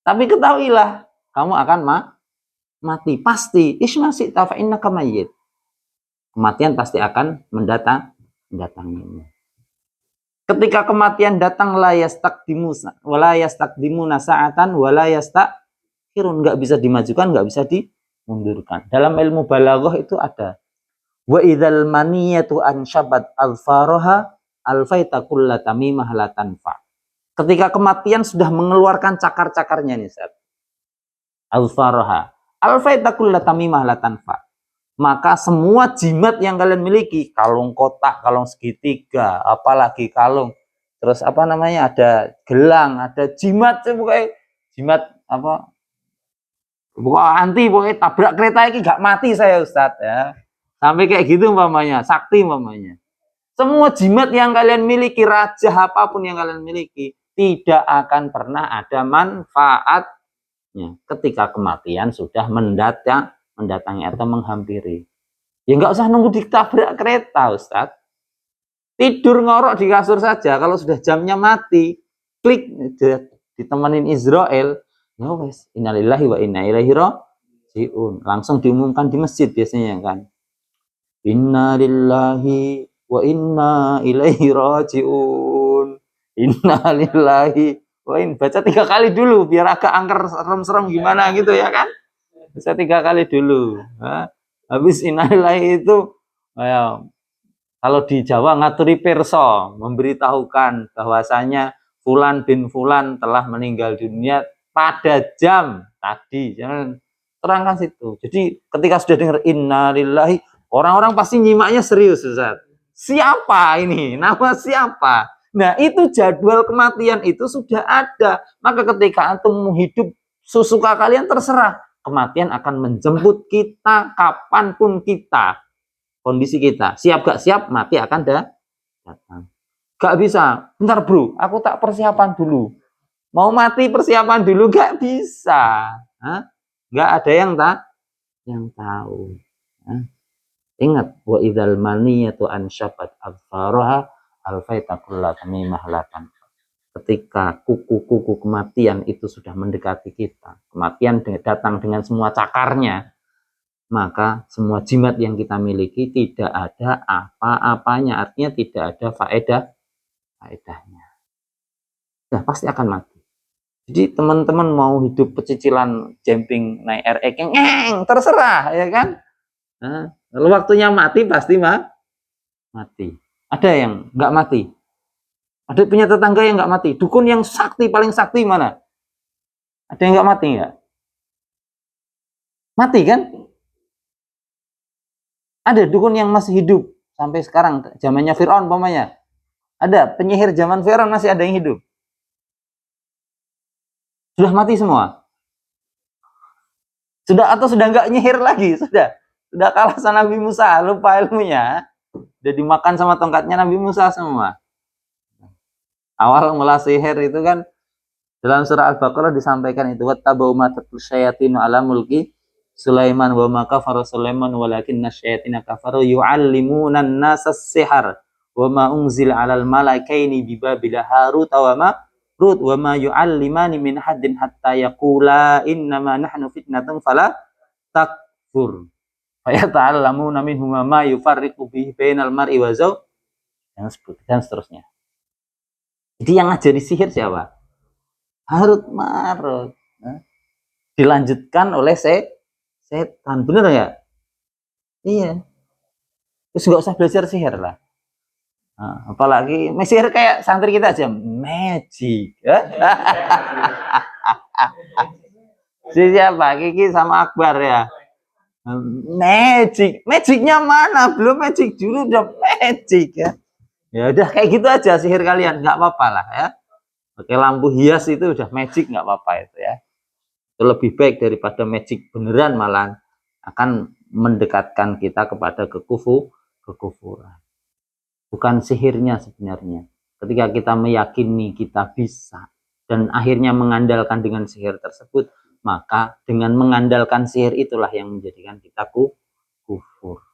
Tapi ketahuilah, kamu akan mati. Pasti. Isma syi'ta fa innaka mayyit. Kematian pasti akan mendatangimu. Ketika kematian datang, la yastakdimuna sa'atan wa la yastakhirun. Enggak bisa dimajukan, enggak bisa dimundurkan. Dalam ilmu balaghah itu ada. Wa idzal maniyatu anshabat alfaraha alfaita kulla tamimah la tanfa. Ketika kematian sudah mengeluarkan cakar-cakarnya nih, Ustaz. Alfaraha alfaita kulla tamimah la tanfa. Maka semua jimat yang kalian miliki, kalung kotak, kalung segitiga, apalagi kalung, terus apa namanya, ada gelang, ada jimat, pokoknya jimat apa, pokoknya tabrak kereta ini gak mati saya Ustadz ya, sampai kayak gitu umpamanya, sakti umpamanya. Semua jimat yang kalian miliki, raja apapun yang kalian miliki, tidak akan pernah ada manfaatnya ketika kematian sudah mendatangi atau menghampiri. Ya nggak usah nunggu ditabrak kereta, Ustadz. Tidur ngorok di kasur saja, kalau sudah jamnya mati, klik ditemenin Israel, ya wes, innalillahi wa inna ilaihi raji'un. Langsung diumumkan di masjid biasanya kan. Innalillahi wa inna ilaihi raji'un. Innalillahi wa inna. Baca 3 kali dulu biar agak angker serem-serem gimana gitu ya kan. Baca 3 kali dulu. Habis innalillahi itu ya, kalau di Jawa ngaturi pirsa, memberitahukan bahwasanya Fulan bin Fulan telah meninggal dunia pada jam tadi. Jangan terangkan situ. Jadi ketika sudah dengar innalillahi, orang-orang pasti nyimaknya serius, Ustaz. Siapa ini? Nama siapa? Nah, itu jadwal kematian itu sudah ada. Maka ketika antum hidup sesuka kalian terserah. Kematian akan menjemput kita kapanpun kita. Kondisi kita. Siap gak siap, mati akan datang. Gak bisa. Bentar bro, aku tak persiapan dulu. Mau mati persiapan dulu, gak bisa. Hah? Gak ada yang tahu. Hah? Ingat, wa idzal maniyatu ansyabat adfaraha alfaita kulla tamimah lakan. Ketika kuku-kuku kematian itu sudah mendekati kita, kematian datang dengan semua cakarnya, maka semua jimat yang kita miliki tidak ada apa-apanya, artinya tidak ada faedahnya. Nah, pasti akan mati. Jadi teman-teman mau hidup pecicilan jumping naik RX terserah, ya kan? Nah, lalu waktunya mati pasti mati. Ada yang nggak mati? Ada punya tetangga yang nggak mati? Dukun yang sakti paling sakti mana? Ada yang nggak mati nggak? Mati kan? Ada dukun yang masih hidup sampai sekarang, zamannya Fir'aun umpamanya. Ada penyihir zaman Fir'aun masih ada yang hidup. Sudah mati semua. Sudah atau sudah nggak nyihir lagi? Sudah kalah sama Nabi Musa, lupa ilmunya. Sudah dimakan sama tongkatnya Nabi Musa semua. Awal mula sihir itu kan dalam surah Al-Baqarah disampaikan itu wattabau ma tatlu syayatinu ala mulki Sulaiman wa ma kafara Sulaiman walakinna syayatina kafaru yu'allimuna an-nasa as-sihr wa ma unzila 'alal malakaini bi Babil Harut wa Marut wa ma yu'allimani min haddin hatta yaqula innama nahnu fitnatun fala takfur fa yata'allamuna minhum ma yufarriqu bihi bainal mar'i wa zawj dan seterusnya. Jadi yang ngajari sihir siapa? Harut Marut. Nah, dilanjutkan oleh setan. Bener ya? Iya. Terus nggak usah belajar sihir lah. Nah, apalagi sihir kayak santri kita aja. Magic. Siapa? Kiki sama Akbar ya. Magic. Magicnya mana? Belum magic dulu udah magic ya. Ya udah kayak gitu aja sihir kalian. Nggak apa-apa lah ya. Pakai lampu hias itu udah magic, nggak apa-apa itu ya. Itu lebih baik daripada magic beneran, malah akan mendekatkan kita kepada kekufuran. Bukan sihirnya sebenarnya. Ketika kita meyakini kita bisa dan akhirnya mengandalkan dengan sihir tersebut, maka dengan mengandalkan sihir itulah yang menjadikan kita kufur.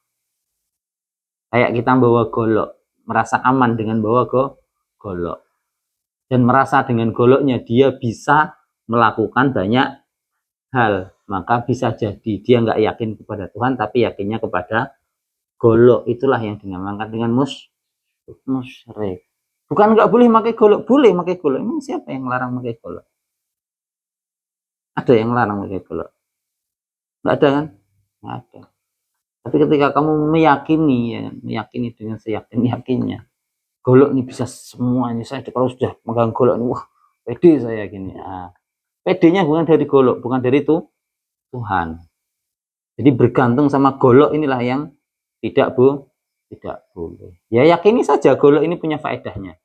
Kayak kita bawa golok, merasa aman dengan bawa golok. Dan merasa dengan goloknya dia bisa melakukan banyak hal, maka bisa jadi dia nggak yakin kepada Tuhan tapi yakinnya kepada golok. Itulah yang dinamakan dengan musyrik. Bukan nggak boleh pakai golok, boleh pakai golok. Emang siapa yang larang pakai golok? Ada yang larang pakai golok? Nggak ada kan? Nggak ada. Tapi ketika kamu meyakini dengan seyakin-yakinnya, golok ini bisa semuanya. Saya kalau sudah megang golok ini, wah pede saya gini. Nah, pedenya bukan dari golok, bukan dari itu Tuhan. Jadi bergantung sama golok inilah yang tidak boleh. Ya yakini saja golok ini punya faedahnya.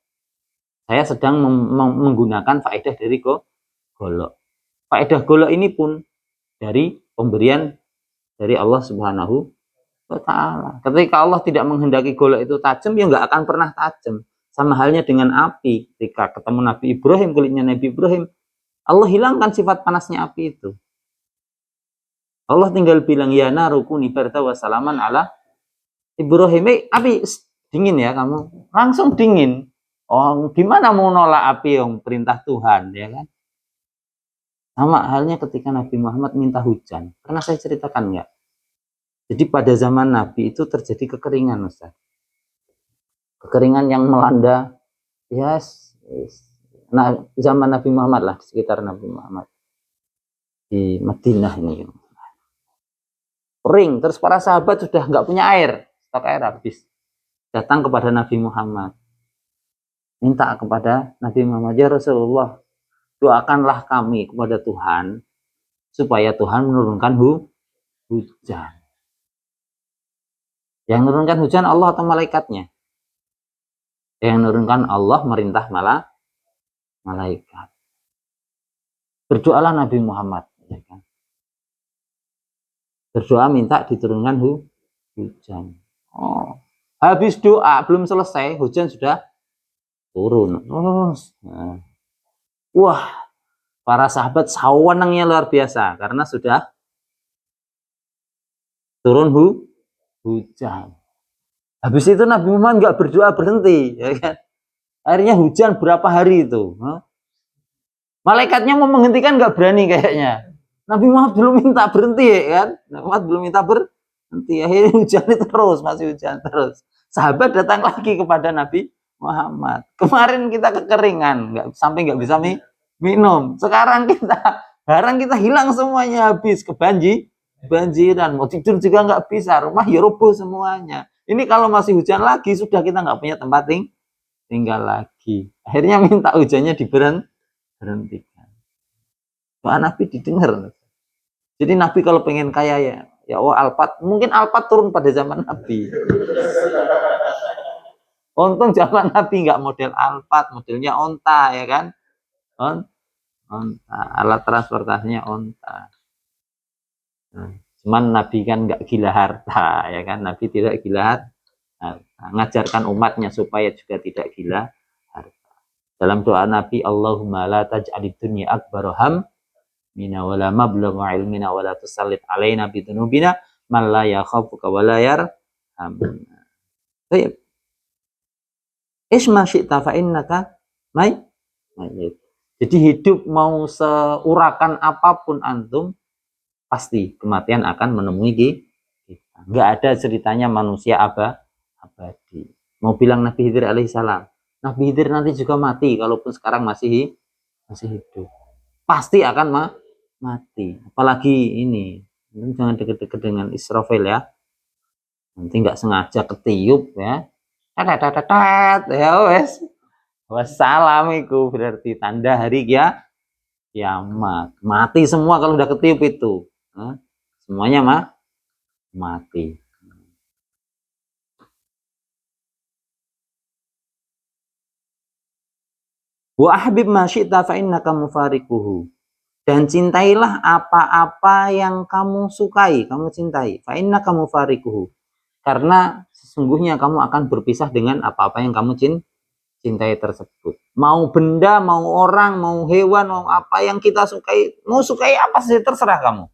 Saya sedang menggunakan faedah dari golok. Faedah golok ini pun dari pemberian dari Allah Subhanahu wa Ta'ala. Ketika Allah tidak menghendaki golok itu tajam, ya nggak akan pernah tajam. Sama halnya dengan api. Ketika ketemu Nabi Ibrahim, kulitnya Nabi Ibrahim, Allah hilangkan sifat panasnya api itu. Allah tinggal bilang ya narukuni barda wa salaman ala Ibrahim. Api dingin ya kamu, langsung dingin. Oh, gimana mau nolak api yang perintah Tuhan, ya kan? Sama halnya ketika Nabi Muhammad minta hujan. Pernah saya ceritakan nggak? Jadi pada zaman Nabi itu terjadi kekeringan, Ustaz. Kekeringan yang melanda nah, zaman Nabi Muhammad lah, di sekitar Nabi Muhammad di Madinah ini. Kering, terus para sahabat sudah nggak punya air, stok air habis. Datang kepada Nabi Muhammad, minta kepada Nabi Muhammad, ya Rasulullah, doakanlah kami kepada Tuhan supaya Tuhan menurunkan hujan. Yang menurunkan hujan Allah atau malaikatnya? Yang menurunkan Allah, merintah malaikat. Berdoalah Nabi Muhammad, ya kan? Berdoa minta diturunkan hujan. Oh, habis doa belum selesai, hujan sudah turun. Nah. Wah, para sahabat sawenengnya luar biasa karena sudah turun hujan. Habis itu Nabi Muhammad nggak berdoa berhenti, ya kan? Akhirnya hujan berapa hari itu. Malaikatnya mau menghentikan nggak berani kayaknya. Nabi Muhammad belum minta berhenti, ya kan? Nabi Muhammad belum minta berhenti. Akhirnya hujan itu terus, masih hujan terus. Sahabat datang lagi kepada Nabi Muhammad. Kemarin kita kekeringan, sampai nggak bisa minum. Sekarang barang kita hilang semuanya, habis kebanjiran. Mau tidur juga nggak bisa, rumah ya roboh semuanya. Ini kalau masih hujan lagi, sudah kita nggak punya tempat tinggal lagi. Akhirnya minta hujannya diberhentikan. Doa Nabi didengar. Jadi Nabi kalau pengen kaya ya Alphard, mungkin Alphard turun pada zaman Nabi. Untung zaman Nabi nggak model Alphard, modelnya onta, ya kan? Onta, alat transportasinya onta. Nah, cuman Nabi kan nggak gila harta, ya kan? Nabi tidak gila harta. Ngajarkan umatnya supaya juga tidak gila harta. Dalam doa Nabi, Allahumma la taj'alid dunya akbar hammina wala mablagha ilmina wala tusallit alaina bidunubina man la yakhafuka wala yarhamuna. Baik. Isma syi'ta fa innaka mayyit. Jadi hidup mau seurakan apapun antum, pasti kematian akan menemui kita. Nggak ada ceritanya manusia abadi. Mau bilang Nabi Khidir alaihissalam, Nabi Khidir nanti juga mati, kalaupun sekarang masih hidup. Pasti akan mati. Apalagi ini, jangan deket-deket dengan Israfil ya. Nanti nggak sengaja ketiup ya. Ya wes. Wassalam itu berarti tanda hari kiamat. Mati semua kalau udah ketiup itu. Semuanya mati. Wa ahbib ma syi'ta fa innaka mufariquhu. Dan cintailah apa-apa yang kamu sukai, kamu cintai. Fa innaka mufariquhu. Karena sesungguhnya kamu akan berpisah dengan apa-apa yang kamu cintai tersebut. Mau benda, mau orang, mau hewan, mau apa yang kita sukai, mau sukai apa sih terserah kamu.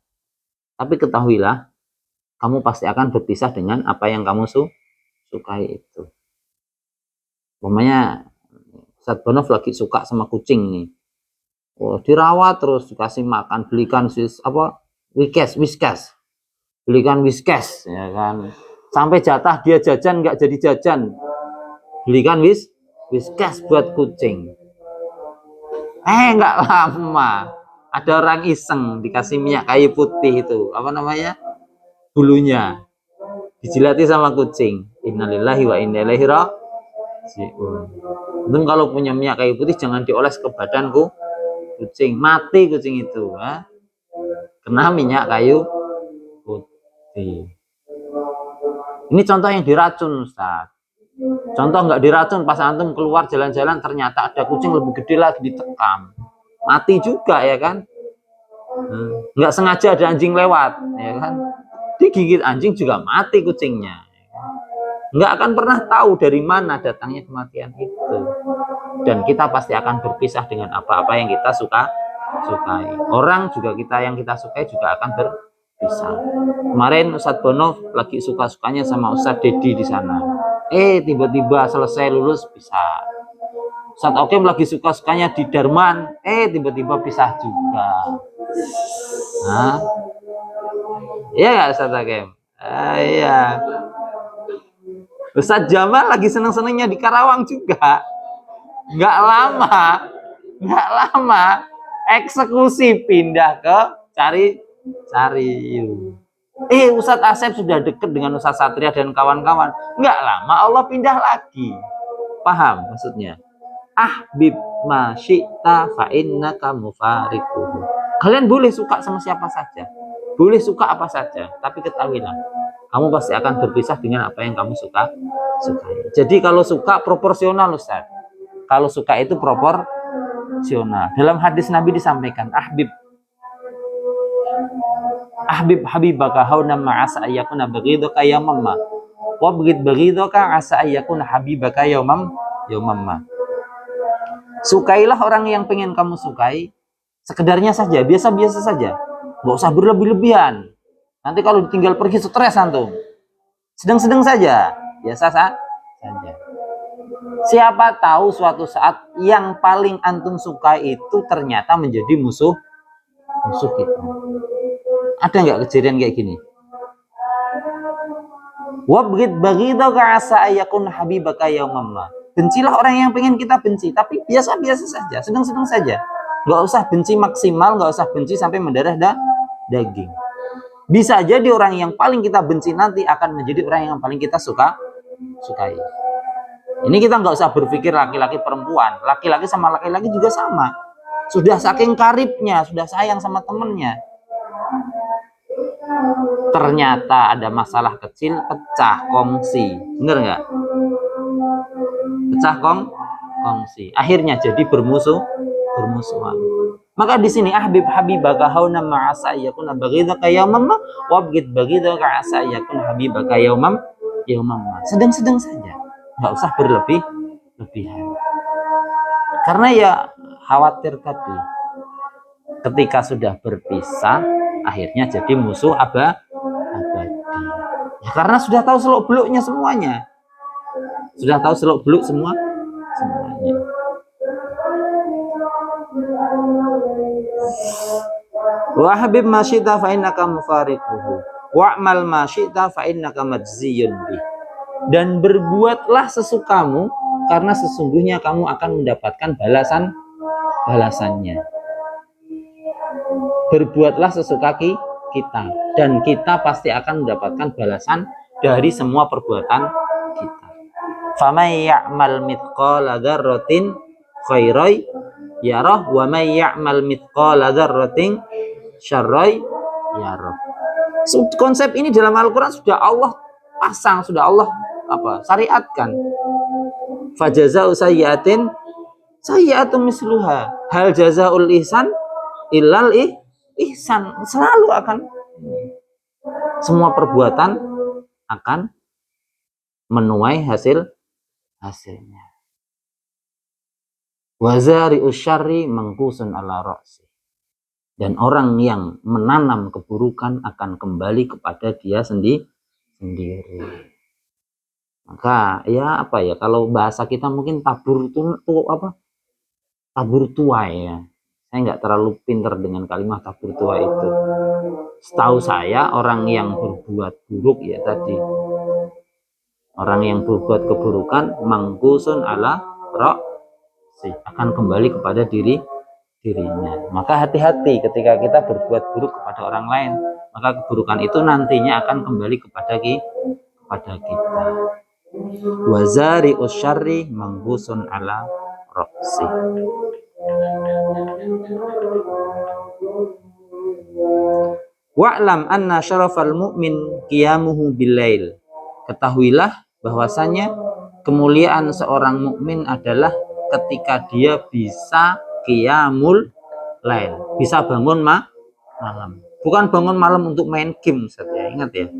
Tapi ketahuilah, kamu pasti akan berpisah dengan apa yang kamu sukai itu. Umpamanya Ustadz Bonov lagi suka sama kucing nih. Oh, dirawat terus, dikasih makan, belikan Whiskas. Belikan Whiskas, ya kan. Sampai jatah dia jajan nggak jadi jajan. Belikan Whiskas buat kucing. Nggak lama ada orang iseng dikasih minyak kayu putih itu, apa namanya? Bulunya. Dijilati sama kucing. Innalillahi wa inna ilaihi raji'un. Untung kalau punya minyak kayu putih jangan dioles ke badanku kucing, mati kucing itu, kena minyak kayu putih. Ini contoh yang diracun, Ustaz. Contoh nggak diracun, pas antum keluar jalan-jalan ternyata ada kucing lebih gede lagi ditekam, mati juga, ya kan? Nggak sengaja ada anjing lewat, ya kan? Digigit anjing juga mati kucingnya. Nggak akan pernah tahu dari mana datangnya kematian itu. Dan kita pasti akan berpisah dengan apa-apa yang kita sukai. Orang juga yang kita sukai juga akan berpisah. Kemarin Ustadz Bonov lagi suka-sukanya sama Ustadz Dedi di sana. Tiba-tiba selesai lulus pisah. Ustadz Okem lagi suka-sukanya di Darman. Tiba-tiba pisah juga. Iya nggak Ustadz Okem? Iya. Ustadz Jamal lagi seneng-senengnya di Karawang juga. Nggak lama eksekusi pindah ke cari. Ustadz Asep sudah deket dengan Ustadz Satria dan kawan-kawan. Nggak lama Allah pindah lagi. Paham maksudnya? Ahbib ma syi'ta fa innaka mufariquhu. Kalian boleh suka sama siapa saja, boleh suka apa saja, tapi ketahuilah kamu pasti akan berpisah dengan apa yang kamu sukai. Jadi kalau suka proporsional, Ustaz. Kalau suka itu proporsional. Dalam hadis Nabi disampaikan, ahbib habibaka hauna ma'asa ayyakuna baghidaka yawmamma wa baghidaka asa ayyakuna habibaka yawmamma. Sukailah orang yang pengen kamu sukai, sekedarnya saja, biasa-biasa saja. Nggak usah berlebih-lebihan. Nanti kalau ditinggal pergi stres antum. Sedang-sedang saja, biasa saja. Siapa tahu suatu saat yang paling antum suka itu ternyata menjadi musuh kita. Ada nggak kejadian kayak gini? Wabghid baghidaka asa ayakun habibaka yaumamma. Bencilah orang yang pengen kita benci, tapi biasa-biasa saja, sedang-sedang saja. Nggak usah benci maksimal, nggak usah benci sampai mendarah daging. Bisa jadi orang yang paling kita benci nanti akan menjadi orang yang paling kita sukai. Ini kita nggak usah berpikir laki-laki perempuan, laki-laki sama laki-laki juga sama. Sudah saking karibnya, sudah sayang sama temennya. Ternyata ada masalah kecil, pecah kongsi, bener nggak? Pecah kongsi. Akhirnya jadi bermusuhan. Maka di sini habibaka hauna ma'asa yakuna baghidaka yawmamma wabghid baghidaka asa yakuna habibaka yawmamma. Sedang-sedang saja. Nggak usah berlebihan. Karena ya khawatir tadi ketika sudah berpisah akhirnya jadi musuh abadi. Ya, karena sudah tahu seluk beluknya semuanya. Sudah tahu seluk beluk semuanya. Wa habib ma syi'ta fa innaka mufariquhu wa'mal ma syi'ta fa innaka majziyun bih. Dan berbuatlah sesukamu karena sesungguhnya kamu akan mendapatkan balasannya. Berbuatlah sesuka kita dan kita pasti akan mendapatkan balasan dari semua perbuatan kita. Famay ya'mal mithqala dzarratin khairan yarah wa may ya'mal mithqala dzarratin syarran yarah. Konsep ini dalam Al-Qur'an sudah Allah pasang, sudah Allah syariatkan. Fajaza'u sayyi'atin sayyi'atun misluha. Hal jazaa'ul ihsan illal ihsan. Selalu akan semua perbuatan akan menuai hasilnya. Wazari usyari mangkusun ala ra'si. Dan orang yang menanam keburukan akan kembali kepada dia sendiri. Maka ya kalau bahasa kita mungkin tabur tuai ya. Saya nggak terlalu pinter dengan kalimat tabur tuai itu. Setahu saya orang yang berbuat buruk ya tadi, orang yang berbuat keburukan mangkusun ala ra'si, akan kembali kepada dirinya. Maka hati-hati ketika kita berbuat buruk kepada orang lain, maka keburukan itu nantinya akan kembali kepada kita. Wazari usyarri mangkusun ala ra'si. Wa'lam anna syarafal mu'min qiyamuhu bilail. Ketahuilah bahwasanya kemuliaan seorang mukmin adalah ketika dia bisa qiyamul lail, bisa bangun malam. Bukan bangun malam untuk main game, ya. Ingat ya.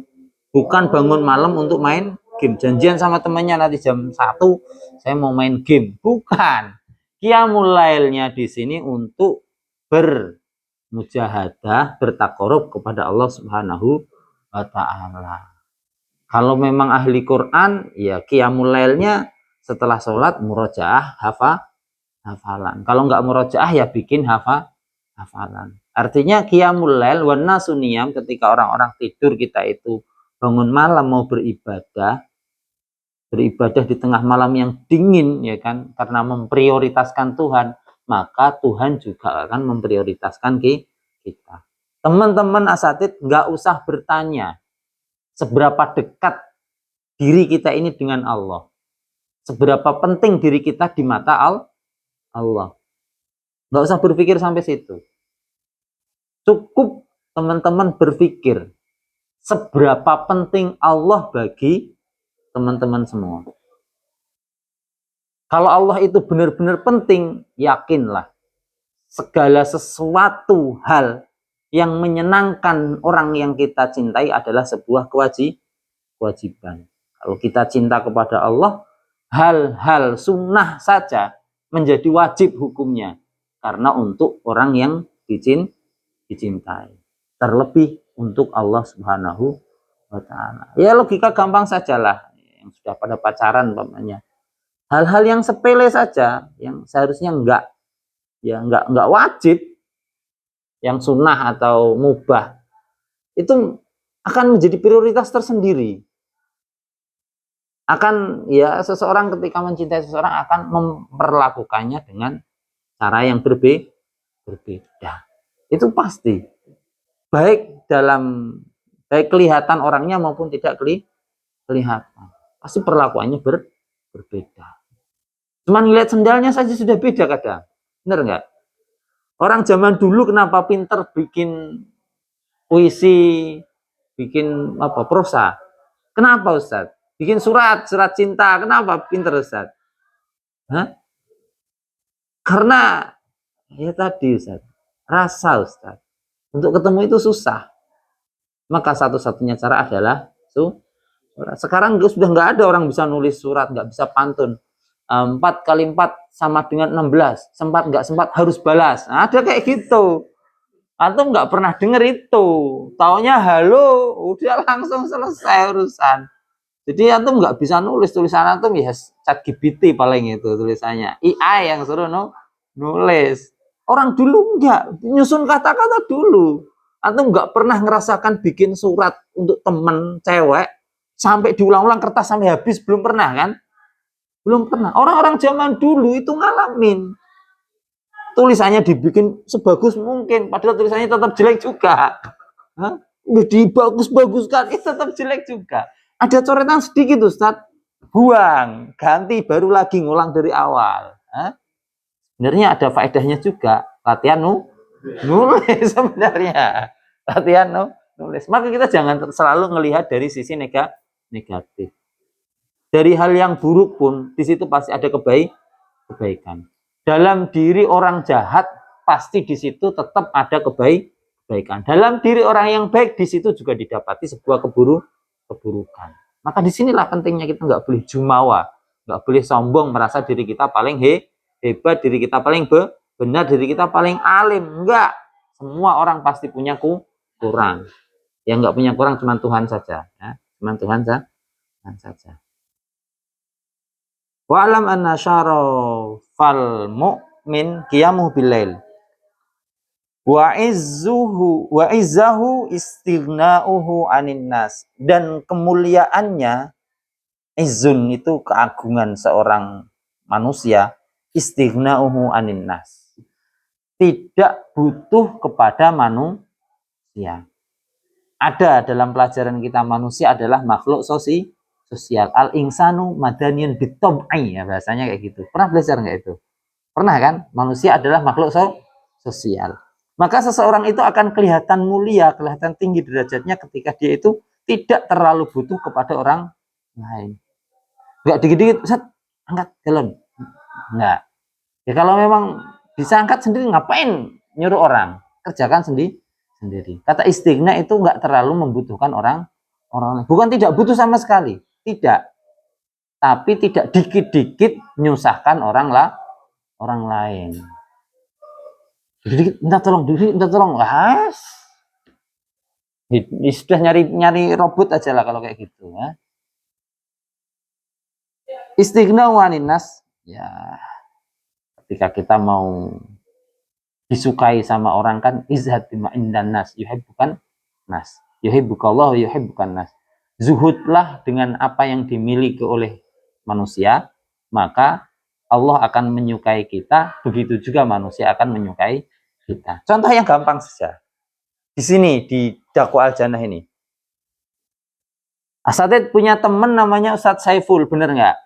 Bukan bangun malam untuk main game. Janjian sama temannya nanti jam 1 saya mau main game. Bukan. Qiyamul lailnya di sini untuk bermujahadah, bertakorup kepada Allah Subhanahu wa taala. Kalau memang ahli Quran, ya qiyamul lailnya setelah sholat murojaah hafalan. Kalau nggak murojaah ya bikin hafalan. Artinya qiyamul lail wan nasu niyam, ketika orang-orang tidur kita itu bangun malam mau beribadah di tengah malam yang dingin ya kan, karena memprioritaskan Tuhan, maka Tuhan juga akan memprioritaskan kita. Teman-teman asatid nggak usah bertanya seberapa dekat diri kita ini dengan Allah, seberapa penting diri kita di mata Allah. Nggak usah berpikir sampai situ. Cukup teman-teman berpikir seberapa penting Allah bagi teman-teman semua. Kalau Allah itu benar-benar penting, yakinlah segala sesuatu hal yang menyenangkan orang yang kita cintai adalah sebuah kewajiban. Kalau kita cinta kepada Allah, hal-hal sunnah saja menjadi wajib hukumnya. Karena untuk orang yang dicintai. Terlebih untuk Allah Subhanahu wa Ta'ala. Ya logika gampang sajalah. Yang sudah pada pacaran umpamanya. Hal-hal yang sepele saja, yang seharusnya enggak wajib, yang sunnah atau mubah, itu akan menjadi prioritas tersendiri. Akan ya seseorang ketika mencintai seseorang akan memperlakukannya dengan cara yang berbeda. Itu pasti. Baik kelihatan orangnya maupun tidak kelihatan. Pasti perlakuannya berbeda. Cuman lihat sendalnya saja sudah beda kadang. Benar nggak? Orang zaman dulu kenapa pinter bikin puisi, bikin prosa? Kenapa Ustaz? Bikin surat cinta. Kenapa pinter Ustaz? Hah? Karena ya tadi Ustaz, rasa Ustaz. Untuk ketemu itu susah. Maka satu-satunya cara adalah sekarang sudah nggak ada orang bisa nulis surat, nggak bisa pantun. 4 kali 4 sama dengan 16. Sempat nggak sempat harus balas. Nah, ada kayak gitu. Antum nggak pernah denger itu. Taunya halo, udah langsung selesai urusan. Jadi antum nggak bisa nulis tulisan antum ya ChatGPT paling itu tulisannya. AI yang suruh nulis. Orang dulu nggak nyusun kata-kata dulu. Antum nggak pernah ngerasakan bikin surat untuk temen cewek sampai diulang-ulang kertas sampai habis, belum pernah kan? Belum pernah. Orang-orang zaman dulu itu ngalamin. Tulisannya dibikin sebagus mungkin, padahal tulisannya tetap jelek juga. Udah dibagus-baguskan, itu tetap jelek juga. Ada coretan sedikit Ustaz, buang, ganti, baru lagi ngulang dari awal. Sebenarnya ada faedahnya juga, latihan nulis sebenarnya. Latihan nulis. Maka kita jangan selalu melihat dari sisi negatif. Dari hal yang buruk pun di situ pasti ada kebaikan. Dalam diri orang jahat pasti di situ tetap ada kebaikan. Dalam diri orang yang baik di situ juga didapati sebuah keburukan. Maka disinilah pentingnya kita nggak boleh jumawa, nggak boleh sombong merasa diri kita paling hebat, diri kita paling benar, diri kita paling alim. Enggak. Semua orang pasti punya kurang. Yang nggak punya kurang cuma Tuhan saja. Ya. Cuma Tuhan saja. Wa'lam anna syarafal mu'min qiyamuhu bilail. Wa izzahu istighna'uhu anin nas. Dan kemuliaannya, izzun itu keagungan seorang manusia, istighna'uhu anin nas. Tidak butuh kepada manusia. Ada dalam pelajaran kita, manusia adalah makhluk sosial. Al insanu madaniyun bitab'i, ya bahasanya kayak gitu. Pernah belajar nggak itu? Pernah kan? Manusia adalah makhluk sosial. Maka seseorang itu akan kelihatan mulia, kelihatan tinggi derajatnya ketika dia itu tidak terlalu butuh kepada orang lain. Enggak dikit-dikit, Ustaz, angkat galon. Enggak. Ya kalau memang bisa angkat sendiri, ngapain nyuruh orang? Kerjakan sendiri. Kata istighna itu enggak terlalu membutuhkan orang lain. Bukan tidak butuh sama sekali. Tidak. Tapi tidak dikit-dikit nyusahkan orang lain. Dikit minta tolong. Sudah nyari robot aja lah kalau kayak gitu. Ya. Istighna wanin nas. Ya. Ketika kita mau disukai sama orang kan, izhad bima indan nas. Yuhibbukan nas. Yuhibbukallah yuhibbukan nas. Zuhudlah dengan apa yang dimiliki oleh manusia, maka Allah akan menyukai kita, begitu juga manusia akan menyukai kita. Contoh yang gampang saja. Di sini, di Dakwah Al-Jannah ini. Asatid punya teman namanya Ustadz Saiful, bener nggak?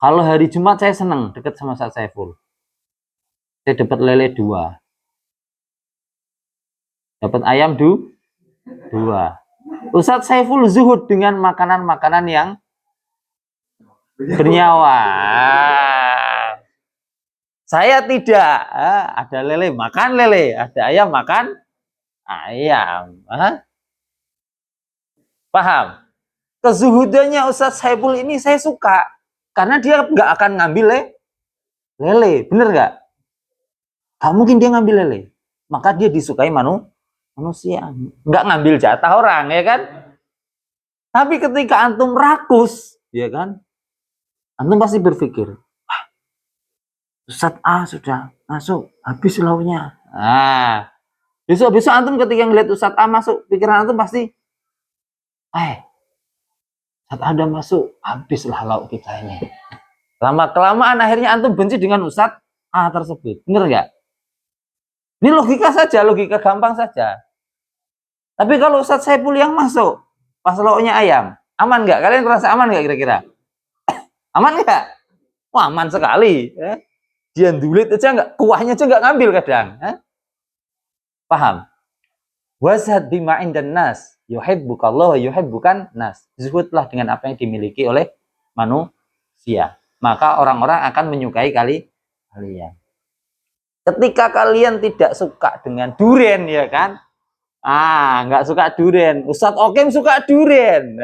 Kalau hari Jumat saya senang deket sama Ustadz Saiful. Saya dapat lele 2. Dapat ayam dua. Ustadz Saiful zuhud dengan makanan-makanan yang bernyawa. Saya tidak. Ada lele, makan lele. Ada ayam, makan ayam. Paham? Kezuhudannya Ustadz Saiful ini saya suka. Karena dia nggak akan ngambil lele. Bener nggak? Gak mungkin dia ngambil lele. Maka dia disukai manusia. Nggak ngambil jatah orang, ya kan? Tapi ketika antum rakus, ya kan? Antum pasti berpikir, Ustadz A sudah masuk, habis lauknya. Nah, besok antum ketika ngeliat Ustadz A masuk, pikiran antum pasti, Ustadz A masuk, habislah lauk kita ini. Lama-kelamaan akhirnya antum benci dengan Ustadz A tersebut. Bener nggak? Ini logika saja, logika gampang saja. Tapi kalau Ustadz Saiful yang masuk, pas lauknya ayam, aman nggak? Kalian merasa aman nggak kira-kira? Aman nggak? Wah, aman sekali. Dia dulit aja nggak, kuahnya aja nggak ngambil kadang. Paham? Wazhad bima indan nas, yuhibbukallahu yuhibbukan nas. Zuhudlah dengan apa yang dimiliki oleh manusia. Maka orang-orang akan menyukai kalian. Ketika kalian tidak suka dengan durian, ya kan? Nggak suka durian. Ustadz Okem suka durian.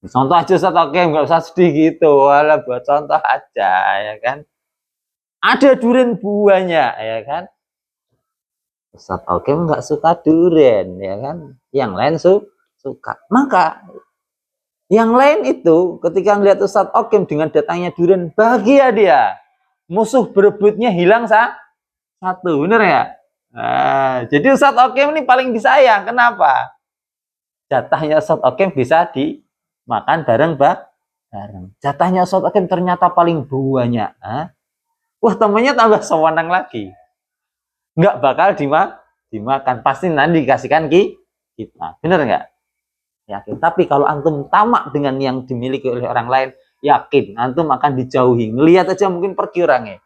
Contoh aja Ustadz Okem, nggak usah sedih gitu. Walah, buat contoh aja, ya kan? Ada durian buahnya, ya kan? Ustadz Okem nggak suka durian, ya kan? Yang lain suka. Maka yang lain itu ketika melihat Ustadz Okem dengan datangnya durian, bahagia dia. Musuh berebutnya hilang satu, bener ya? Jadi Ustadz Okem ini paling disayang. Kenapa? Jatahnya Ustadz Okem bisa dimakan bareng. Jatahnya Ustadz Okem ternyata paling banyak. Wah, temannya tambah sewenang lagi. Nggak bakal dimakan. Pasti nanti dikasihkan kita. Bener nggak? Yakin. Tapi kalau antum tamak dengan yang dimiliki oleh orang lain, yakin antum akan dijauhi. Ngelihat aja mungkin pergi orangnya.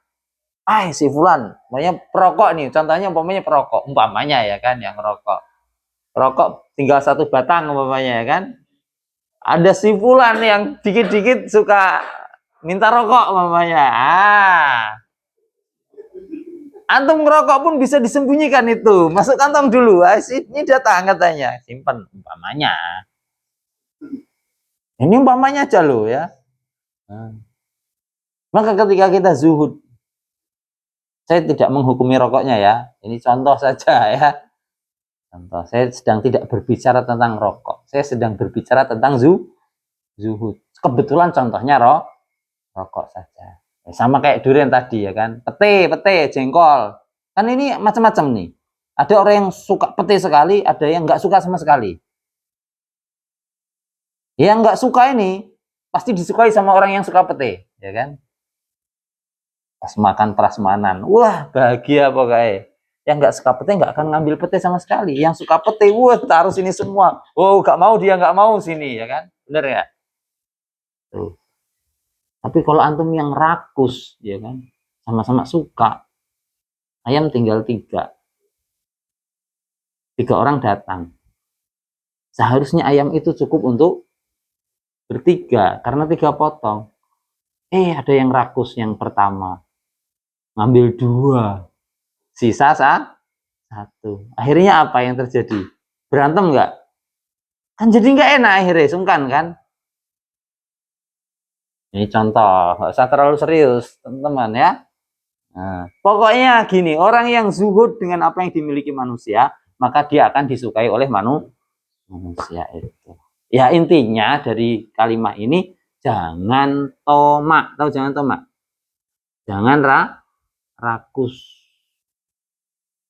Si fulan, umpamanya perokok nih, contohnya umpamanya ya kan, yang rokok tinggal satu batang umpamanya ya kan. Ada si fulan yang dikit-dikit suka minta rokok umpamanya. Antum ngerokok pun bisa disembunyikan itu. Masuk kantong dulu. Ini datang katanya, simpan umpamanya. Ini umpamanya aja loh ya. Maka ketika kita zuhud, saya tidak menghukumi rokoknya ya. Ini contoh saja ya. Contoh, saya sedang tidak berbicara tentang rokok. Saya sedang berbicara tentang zuhud. Kebetulan contohnya rokok saja. Sama kayak durian tadi ya kan. Pete, jengkol. Kan ini macam-macam nih. Ada orang yang suka pete sekali, ada yang nggak suka sama sekali. Yang nggak suka ini pasti disukai sama orang yang suka pete, ya kan? Pas makan prasmanan, wah bahagia pokoknya. Yang nggak suka pete nggak akan ngambil pete sama sekali. Yang suka pete, wah taruh sini semua. Oh nggak mau, dia nggak mau sini, ya kan? Bener ya? Tuh. Tapi kalau antum yang rakus, ya kan, sama-sama suka, ayam tinggal 3 orang datang. Seharusnya ayam itu cukup untuk bertiga, karena 3 potong. Ada yang rakus yang pertama, ngambil 2, sisa 1. Akhirnya apa yang terjadi? Berantem nggak? Kan jadi nggak enak akhirnya, sungkan kan? Ini contoh, nggak usah terlalu serius teman-teman ya. Pokoknya gini, orang yang zuhud dengan apa yang dimiliki manusia, maka dia akan disukai oleh manusia itu. Ya intinya dari kalimat ini, jangan tomak. Tahu jangan tomak? Jangan rakus.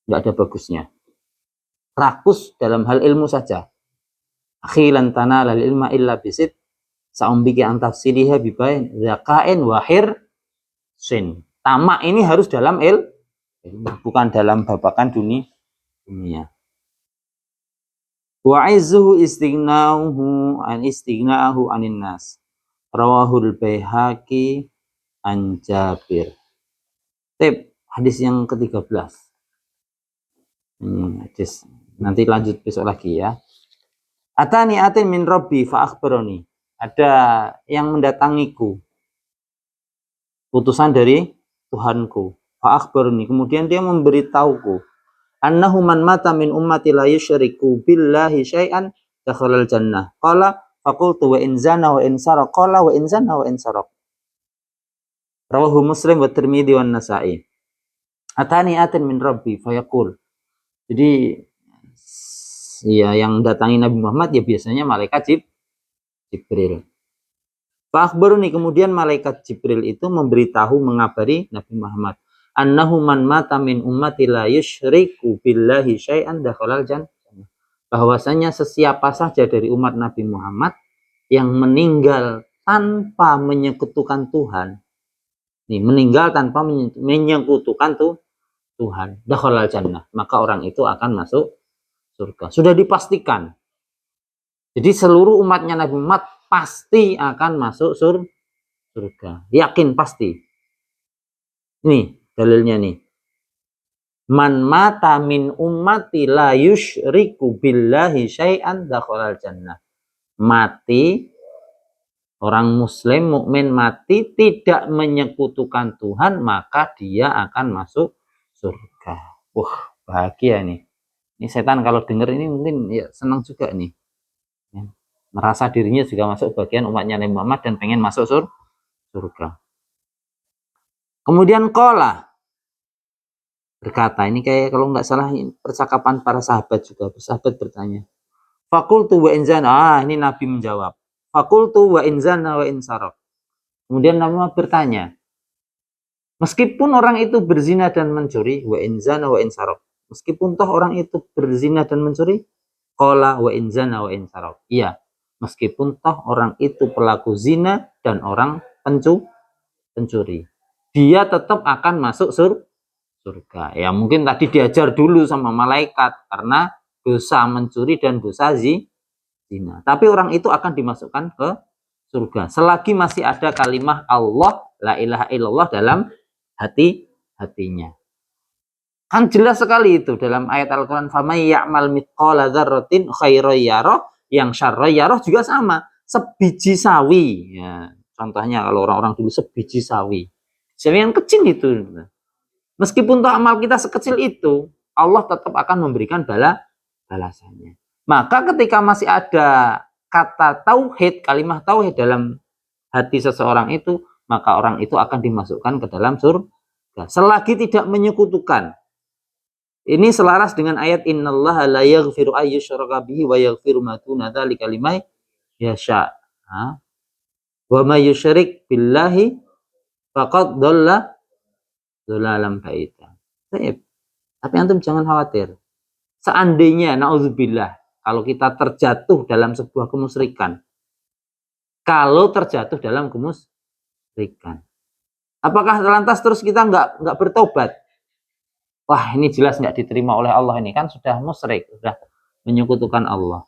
Nggak ada bagusnya. Rakus dalam hal ilmu saja. Akhilan tanalal ilma illa bisid. Sa'umbiki antafsiliha bibain zakain wahir sin. Tamak ini harus dalam ilmu, bukan dalam babakan dunia. Wa'izzuhu istighna'uhu an istighna'ahu anin nas. Rawahul Baihaqi an Jabir. Hadis yang ke-13. Nanti lanjut besok lagi ya. Atani atin min Rabbi fa akhbaroni. Ada yang mendatangiku, utusan dari Tuhanku. Fa akhbaroni. Kemudian dia memberitahuku, annahu man mata min ummati la yusyriku billahi syai'an dakhalal jannah. Qala faqultu wa in zana wa in saraq. Qala wa in zana wa in saraq. Rawahu Muslim wa Tirmidzi wan Nasa'i. Atani atin min Rabbi fayaqul. Jadi ya yang datangi Nabi Muhammad ya biasanya malaikat Jibril. Fa akhbaruni, kemudian malaikat Jibril itu memberitahu, mengabari Nabi Muhammad, annahu man mata min ummati la yusyriku billahi syai'an dakhalal jannah. Bahwasanya sesiapa saja dari umat Nabi Muhammad yang meninggal tanpa menyekutukan Tuhan. Nih, meninggal tanpa menyekutukan Tuhan, dakhalal jannah, maka orang itu akan masuk surga. Sudah dipastikan. Jadi seluruh umatnya Nabi Muhammad pasti akan masuk surga. Yakin pasti. Nih dalilnya nih. Man mata min ummati la yusyriku billahi syai'an dakhalal jannah. Mati orang muslim mukmin mati tidak menyekutukan Tuhan, maka dia akan masuk surga. Wah, bahagia nih. Ini setan kalau dengar ini mungkin ya senang juga nih. Ya, merasa dirinya juga masuk bagian umatnya Nabi Muhammad dan pengen masuk surga. Kemudian qala berkata, ini kayak kalau nggak salah percakapan para sahabat juga. Sahabat bertanya, fakultu wa inzana. Ini Nabi menjawab, fakultu wa inzana wa insarok. Kemudian Nabi Muhammad bertanya, meskipun orang itu berzina dan mencuri, wa inzana wa insarok, meskipun toh orang itu berzina dan mencuri, qala wa inzana wa insarok. Iya, meskipun toh orang itu pelaku zina dan orang pencuri, dia tetap akan masuk surga. Ya mungkin tadi diajar dulu sama malaikat karena dosa mencuri dan dosa zina. Tapi orang itu akan dimasukkan ke surga selagi masih ada kalimat Allah la ilaha illallah dalam hatinya. Kan jelas sekali itu dalam ayat Al-Qur'an, famay ya'mal mithqala dzarratin khairan yarah, yang syarra yarah juga sama, sebiji sawi. Ya, contohnya kalau orang-orang dulu sebiji sawi. Sawi yang kecil itu. Meskipun toh amal kita sekecil itu, Allah tetap akan memberikan balasannya. Maka ketika masih ada kata tauhid, kalimat tauhid dalam hati seseorang itu, maka orang itu akan dimasukkan ke dalam surga selagi tidak menyekutukan. Ini selaras dengan ayat innallaha la yaghfiru ayyushraka bihi wa yaghfiru ma duna dzalika liman yasha. Wa may yusyrik billahi faqad dhalla dhalalan ba'ida. Tapi antum jangan khawatir. Seandainya naudzubillah kalau kita terjatuh dalam sebuah kemusyrikan, apakah lantas terus kita nggak bertobat? Wah, ini jelas nggak diterima oleh Allah, ini kan sudah musyrik, sudah menyekutukan Allah.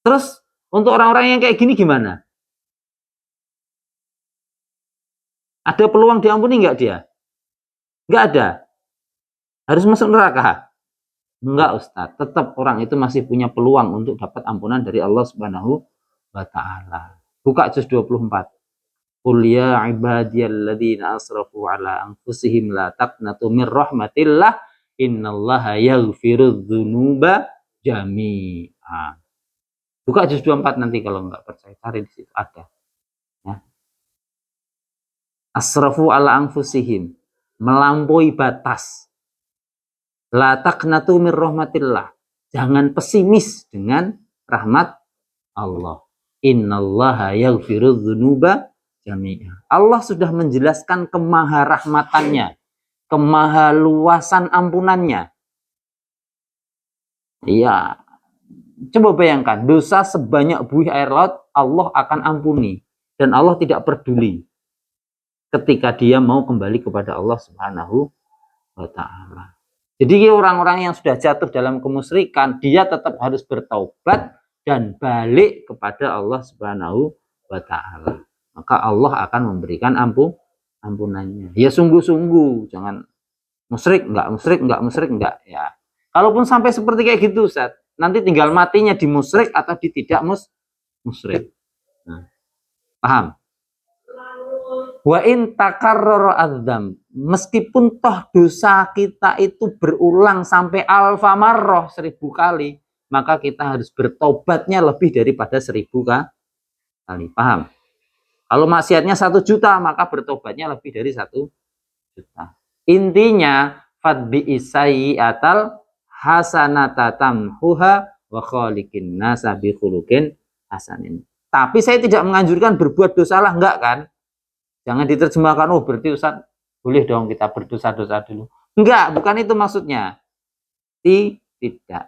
Terus untuk orang-orang yang kayak gini gimana? Ada peluang diampuni nggak dia? Nggak ada. Harus masuk neraka? Enggak, Ustaz. Tetap orang itu masih punya peluang untuk dapat ampunan dari Allah Subhanahu wa Ta'ala. Buka juz 24. Qul ya ibadiyalladzina asrafu ala anfusihim la taqnatu mir rahmatillah innallaha yaghfirudz dzunuba jami'a. Buka juz 24 nanti kalau enggak percaya, cari di situ ada. Ya. Asrafu ala anfusihim, melampaui batas. La taqnatu mir rahmatillah. Jangan pesimis dengan rahmat Allah. Innallaha yaghfirudz dzunuba jami'a. Allah sudah menjelaskan kemaharahmatannya, kemahaluasan ampunannya. Iya. Coba bayangkan, dosa sebanyak buih air laut Allah akan ampuni, dan Allah tidak peduli ketika dia mau kembali kepada Allah Subhanahu wa Ta'ala. Jadi orang-orang yang sudah jatuh dalam kemusyrikan, dia tetap harus bertaubat dan balik kepada Allah Subhanahu wa Ta'ala. Maka Allah akan memberikan ampunannya. Ya sungguh-sungguh, jangan Musyrik enggak ya. Kalaupun sampai seperti kayak gitu Ustaz, nanti tinggal matinya di musyrik atau di tidak musyrik. Nah, paham? Wa in takarrara adzam, meskipun toh dosa kita itu berulang sampai alfa marroh 1000 kali, maka kita harus bertobatnya lebih daripada 1000 kali. Paham? Kalau maksiatnya 1 juta, maka bertobatnya lebih dari 1 juta. Intinya fatbi isai atal hasanata tamhuha wa khaliqin nasa bi khuluqin hasanin. Tapi saya tidak menganjurkan berbuat dosa lah, enggak kan? Jangan diterjemahkan, oh berarti Ustaz boleh dong kita berdosa-dosa dulu. Enggak, bukan itu maksudnya. Tidak.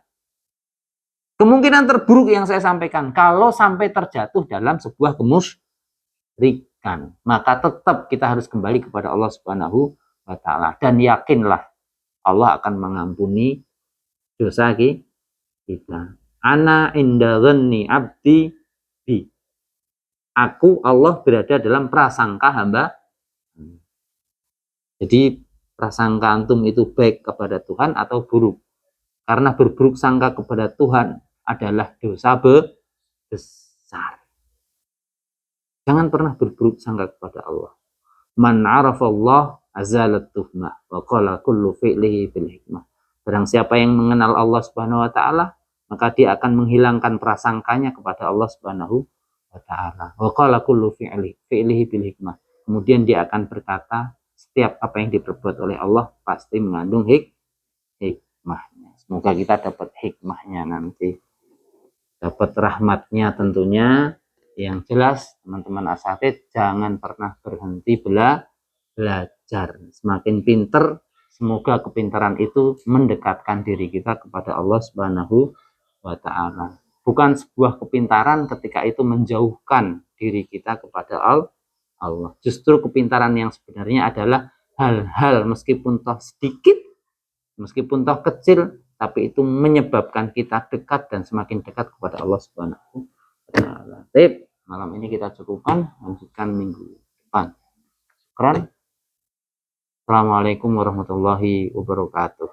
Kemungkinan terburuk yang saya sampaikan, kalau sampai terjatuh dalam sebuah kemusyrikan, maka tetap kita harus kembali kepada Allah Subhanahu wa Ta'ala. Dan yakinlah Allah akan mengampuni dosa kita. Ana inda dhanni abdi bi. Aku Allah berada dalam prasangka hamba. Jadi prasangka antum itu baik kepada Tuhan atau buruk. Karena berburuk sangka kepada Tuhan adalah dosa besar. Jangan pernah berburuk sangka kepada Allah. Man arafallah azalat tuhmah wa qala kullu fi'lihi bil hikmah. Barang siapa yang mengenal Allah Subhanahu wa taala, maka dia akan menghilangkan prasangkanya kepada Allah Subhanahu wa taala. Wa qala kullu fi'lihi bil hikmah. Kemudian dia akan berkata, setiap apa yang diperbuat oleh Allah pasti mengandung hikmahnya. Semoga kita dapat hikmahnya nanti. Dapat rahmatnya tentunya. Yang jelas teman-teman asatidz jangan pernah berhenti belajar. Semakin pinter, semoga kepintaran itu mendekatkan diri kita kepada Allah Subhanahu wa Ta'ala. Bukan sebuah kepintaran ketika itu menjauhkan diri kita kepada Allah. Justru kepintaran yang sebenarnya adalah hal-hal meskipun toh sedikit, meskipun toh kecil, tapi itu menyebabkan kita dekat dan semakin dekat kepada Allah Subhanahu wa Ta'ala. Baik, malam ini kita cukupkan, lanjutkan minggu depan. Keren. Assalamualaikum warahmatullahi wabarakatuh.